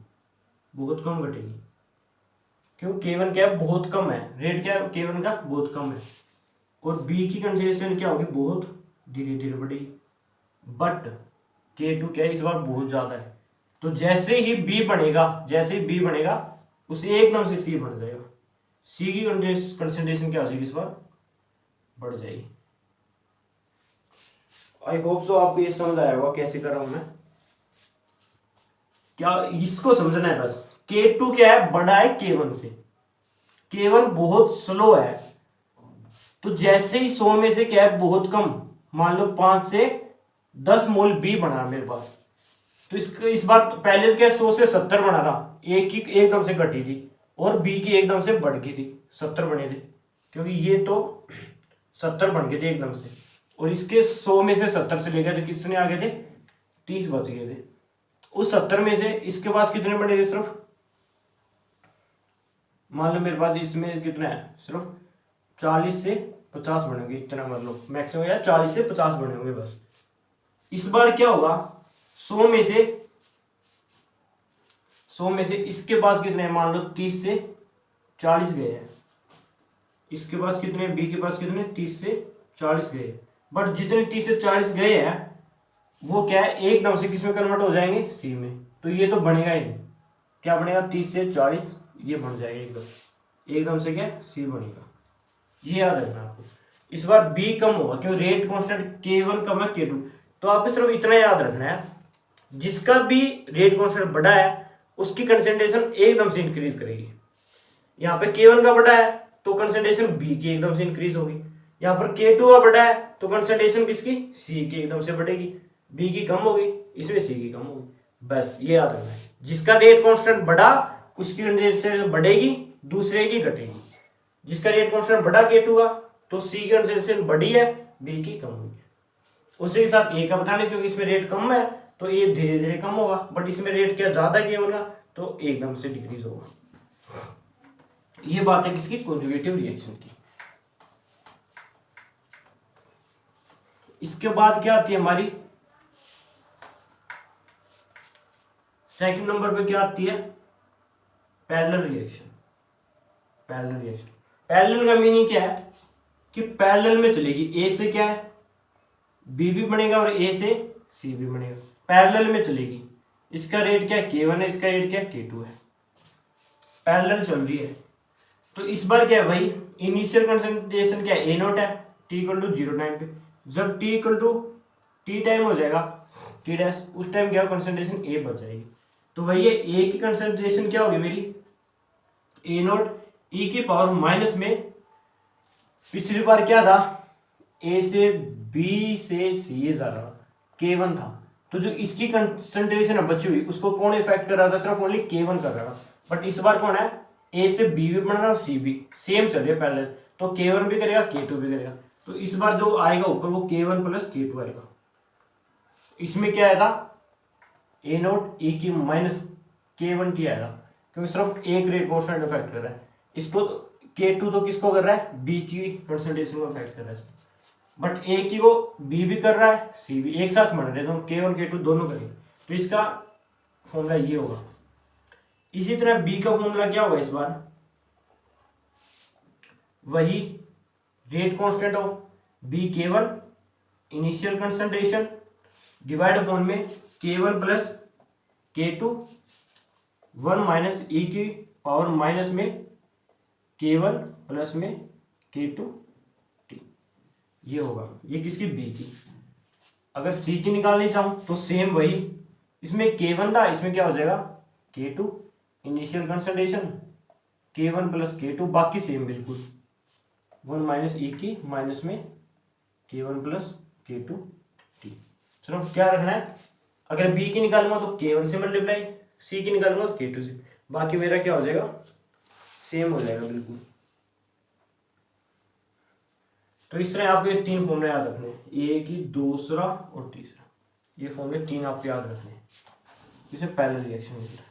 बहुत कम घटेगी, क्यों, K1 क्या है बहुत कम है, रेट क्या है K1 का बहुत कम है, और बी की कंसेंट्रेशन क्या होगी, बहुत धीरे धीरे बढ़ेगी, बट K2 क्या है इस बार बहुत ज्यादा है। तो जैसे ही बी बनेगा, जैसे ही बी बनेगा उसे एकदम से सी बढ़ जाएगा, सी की कंसेंट्रेशन क्या हो जाएगी, इस बार बढ़ जाएगी। आई होप सो आपको ये समझ आया होगा कैसे कर रहा हूं मैं, क्या इसको समझना है बस। K2 क्या है, बड़ा है K1 से, K1 बहुत स्लो है, तो जैसे ही 100 में से क्या है बहुत कम, मान लो 5 से 10 मोल बी बना मेरे पास, तो इस बार पहले तो क्या 100 से 70 बना रहा, एक की एकदम से घटी थी और बी की एकदम से बढ़ गई थी, 70 बने थे, क्योंकि ये तो 70 बन गए थे एकदम से, और इसके 100 में से 70 से ले गए थे, कितने आ गए थे, 30 बच गए थे। उस 70 में से इसके पास कितने बने थे, सिर्फ मान लो मेरे पास इसमें कितना है, सिर्फ 40 से 50 बने होंगे, इतना मतलब मैक्सिमम यार 40 से 50 बने होंगे बस। इस बार क्या होगा, 100 में से इसके पास कितने हैं, मान लो 30 से 40 गए हैं, इसके पास कितने, बी के पास कितने 30 से 40 गए, बट जितने 30 से 40 गए हैं वो क्या है एकदम से किसमें कन्वर्ट हो जाएंगे, सी में, तो ये तो बनेगा ही नहीं, क्या बनेगा 30 से 40 ये बन जाएगा एकदम, एकदम से क्या सी बनेगा, ये याद रखना आपको। इस बार बी कम होगा क्यों, रेट कांस्टेंट K1 कम है K2, तो आपको सिर्फ इतना याद रखना है, जिसका भी रेट कांस्टेंट बड़ा है उसकी कंसेंट्रेशन एकदम से इंक्रीज करेगी। यहाँ पे K1 का बड़ा है तो कंसेंट्रेशन बी की एकदम से इंक्रीज होगी, यहाँ पर K2 का बड़ा है तो कंसेंट्रेशन किसकी, सी की एकदम से बढ़ेगी, बी की कम होगी इसमें सी की कम होगी, बस ये याद रखना है। जिसका रेट कांस्टेंट बढ़ा उसकी कंसेंट्रेशन बढ़ेगी, दूसरे की घटेगी। जिसका रेट कांस्टेंट बढ़ा K2 का तो सी की कंसेंट्रेशन बढ़ी है, बी की कम हुई है। उसी के साथ ए का बता दें क्योंकि इसमें रेट कम है तो ये धीरे धीरे कम होगा, बट इसमें रेट क्या ज़्यादा केवन का, तो एकदम से डिक्रीज होगा। ये बात है किसकी, कॉन्जुगेटिव रिएक्शन की। इसके बाद क्या आती है हमारी, सेकंड नंबर पे क्या आती है, parallel reaction. Parallel reaction, parallel का मीनिंग क्या है कि पैरेलल में चलेगी, ए से क्या है बी भी बनेगा और ए से सी भी बनेगा, पैरेलल में चलेगी। इसका रेट क्या है K1 है, इसका रेट क्या है K2 है, पैरेलल चल रही है। तो इस बार क्या है भाई, इनिशियल कंसंट्रेशन क्या है A0 है, t इक्वल टू 0 टाइम पे। जब t equal to t time हो जाएगा t डैश, उस टाइम क्या कंसंट्रेशन A बच जाएगी। तो भैया A की कंसंट्रेशन क्या होगी मेरी, A0 e की पावर माइनस में, पिछली बार क्या था A से B से C जा रहा K1 था, तो जो इसकी कंसंट्रेशन बची हुई उसको कौन इफेक्ट कर रहा था, सिर्फ ओनली K1 कर रहा था। बट इस बार कौन है, A से B भी बन रहा है और C भी सेम चल रही है पैरेलल, तो K1 भी करेगा K2 भी करेगा। तो इस बार जो आएगा ऊपर वो K1 प्लस K2 आएगा। इसमें क्या आएगा, A0 e की माइनस K1t आएगा, क्योंकि सिर्फ एक रेट कॉन्स्टेंट इफेक्ट कर रहा है। इसको K2 तो किसको कर रहा है, B की कंसंट्रेशन को इफेक्ट कर रहा है, बट A की को B भी कर रहा है C भी, एक साथ बन रहे हैं, तो K1 K2 दोनों करेंगे। तो इसका फॉर्मूला ये होगा। इसी तरह B का फॉर्मूला क्या होगा इस बार, वही rate constant of B K1 initial concentration divide upon में K1 plus K2 1 minus e की पावर माइनस में K1 प्लस में K2 t, ये होगा। ये किसकी, B की। अगर C की निकालनी चाहूं तो सेम वही, इसमें K1 था, इसमें क्या हो जाएगा K2 initial concentration K1 plus K2, बाकी सेम बिल्कुल, 1 माइनस e की माइनस में K1 प्लस K2 t। सिर्फ क्या रखना है, अगर B की निकालूंगा तो K1 से मल्टीप्लाई, C की निकालूंगा तो K2 से, बाकी मेरा क्या हो जाएगा, सेम हो जाएगा बिल्कुल। तो इस तरह आपको ये तीन फॉर्मूले याद रखने हैं, एक ही, दूसरा और तीसरा, ये फॉर्मूले तीन आपको याद रखने हैं, जिसे पैरेलल रिएक्शन होता है।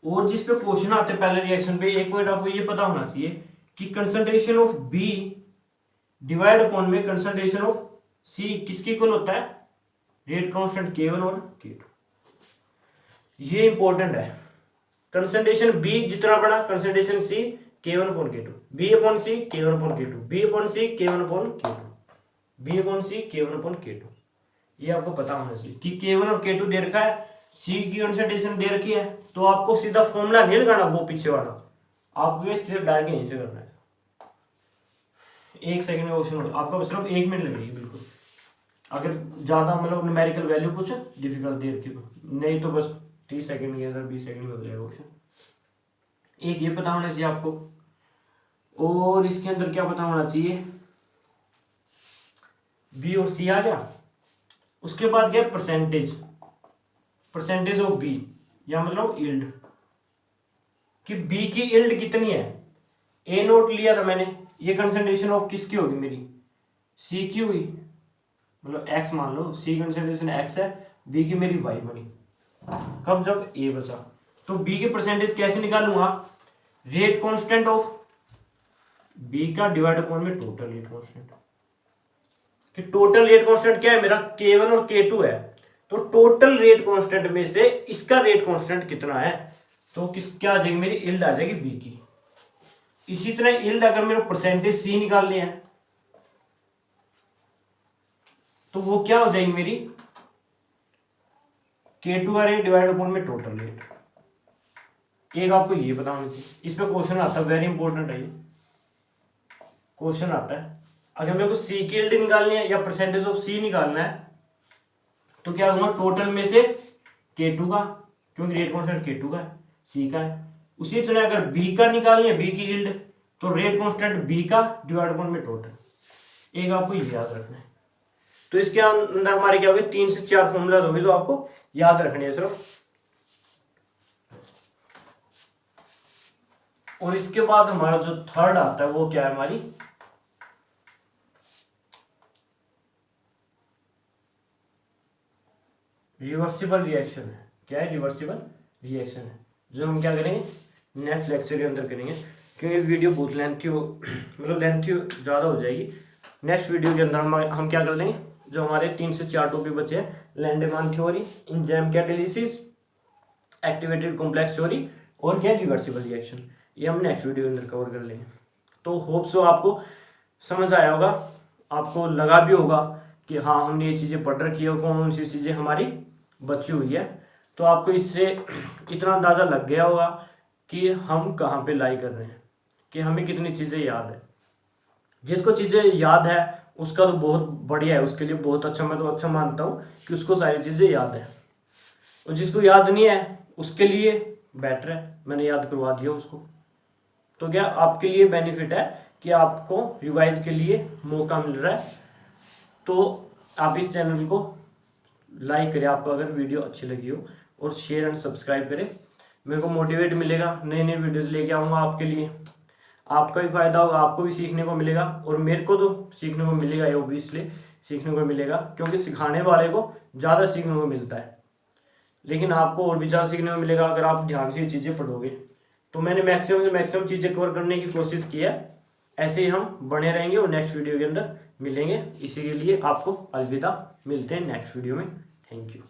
और जिस पे क्वेश्चन आते हैं पैरेलल रिएक्शन पे, एक पॉइंट आपको ये पता होना चाहिए कि concentration of B divide upon में कंसंट्रेशन ऑफ C किसके इक्वल होता है, रेट कांस्टेंट K1 और K2। ये इंपॉर्टेंट है। कंसंट्रेशन B जितना बड़ा, concentration C K1 upon K2, B upon C K1 upon K2, B upon C K1 upon K2, B upon C K1 upon K2। ये आपको पता होना चाहिए कि K1 और K2 दे रखा है, C की कंसंट्रेशन दे रखी है, तो आपको सीधा फॉर्मूला नहीं लगाना वो पीछे वाला, आपको ये सिर्फ डाल के यहीं से करना है। एक सेकंड में क्वेश्चन आपको सिर्फ 1 मिनट लगेगी बिल्कुल, अगर ज़्यादा मतलब न्यूमेरिकल वैल्यू कुछ डिफिकल्ट दे रखी हो, नहीं तो बस 30 सेकंड के अंदर 20 सेकंड में हो जाएगा क्वेश्चन। एक ये पता होना चाहिए आपको, और इसके अंदर क्या पता होना चाहिए, बी और सी आ गया। उसके बाद क्या, परसेंटेज, परसेंटेज ऑफ बी, या मतलब यील्ड, कि बी की यील्ड कितनी है। ए नोट लिया था मैंने, ये कंसंट्रेशन ऑफ किसकी होगी मेरी, सी की हुई, मतलब एक्स मान लो, सी कंसंट्रेशन एक्स है, बी की मेरी वाई बनी, कब, जब ए बचा। तो बी की परसेंटेज कैसे निकालूंगा, रेट कांस्टेंट ऑफ बी का डिवाइड अपॉन में टोटल रेट कांस्टेंट, कि टोटल रेट कांस्टेंट क्या है मेरा, K1 और K2 है, तो टोटल रेट कांस्टेंट में से इसका रेट कांस्टेंट कितना है, तो किस क्या आ जाएगी मेरी, यील्ड आ जाएगी बी की। इसी तरह यील्ड अगर मेरे परसेंटेज सी निकालनी है तो वो क्या हो जाएगी मेरी, K2 का रेट डिवाइड अपॉन में टोटल रेट। एक आपको ये पता होना चाहिए, इस पे क्वेश्चन आता है, वेरी इंपॉर्टेंट है ये क्वेश्चन आता है। अगर मेरे को सी की यील्ड निकालनी है या परसेंटेज ऑफ सी निकालना है तो क्या होगा, टोटल में से K2 का, क्योंकि रेट कांस्टेंट K2 का है, सी का है। उसी तरह अगर बी का निकालनी है, बी की यील्ड, तो रेट कांस्टेंट बी का डिवाइड अपॉन में टोटल। एक आपको ये याद रखना है। तो इसके अंदर हमारे क्या हो गए, 3 से 4 फॉर्मूला होंगे जो आपको याद रखने हैं सिर्फ। और इसके बाद हमारा जो थर्ड आता है वो क्या है, हमारी रिवर्सिबल रिएक्शन है। क्या है? रिवर्सिबल रिएक्शन है, जो हम क्या करेंगे नेक्स्ट लेक्चर के अंदर करेंगे, क्योंकि वीडियो बहुत लेंथी हो मतलब लेंथी ज़्यादा हो जाएगी। नेक्स्ट वीडियो के अंदर हम क्या कर लेंगे, जो हमारे 3 से 4 टॉपिक बचे हैं, Lindemann theory, enzyme catalysis, activated complex theory और क्या रिवर्सिबल रिएक्शन, ये हम नेक्स्ट वीडियो के अंदर कवर कर लेंगे। तो होप सो आपको समझ आया होगा, आपको लगा भी होगा कि हाँ हमने ये चीज़ें पढ़ रखी है, कौन सी चीज़ें हमारी बची हुई है। तो आपको इससे इतना अंदाज़ा लग गया होगा कि हम कहाँ पे लाई कर रहे हैं, कि हमें कितनी चीज़ें याद है। जिसको चीज़ें याद है उसका तो बहुत बढ़िया है, उसके लिए बहुत अच्छा, मैं तो अच्छा मानता हूँ कि उसको सारी चीज़ें याद है। और जिसको याद नहीं है उसके लिए बेटर है, मैंने याद करवा दिया उसको। तो क्या आपके लिए बेनिफिट है कि आपको रिवाइज के लिए मौका मिल रहा है। तो आप इस चैनल को लाइक करें आपको अगर वीडियो अच्छी लगी हो, और शेयर एंड सब्सक्राइब करें। मेरे को मोटिवेट मिलेगा, नए नए वीडियोज़ लेके आऊँगा आपके लिए, आपका भी फायदा होगा, आपको भी सीखने को मिलेगा, और मेरे को तो सीखने को मिलेगा, ये ऑब्वियसली सीखने को मिलेगा, क्योंकि सिखाने वाले को ज़्यादा सीखने को मिलता है। लेकिन आपको और भी ज़्यादा सीखने को मिलेगा अगर आप ध्यान से ये चीज़ें पढ़ोगे। तो मैंने मैक्सिमम से मैक्सिमम चीज़ें कवर करने की कोशिश की है। ऐसे ही हम बने रहेंगे और नेक्स्ट वीडियो के अंदर मिलेंगे। इसी के लिए आपको अलविदा, मिलते हैं नेक्स्ट वीडियो में। Thank you.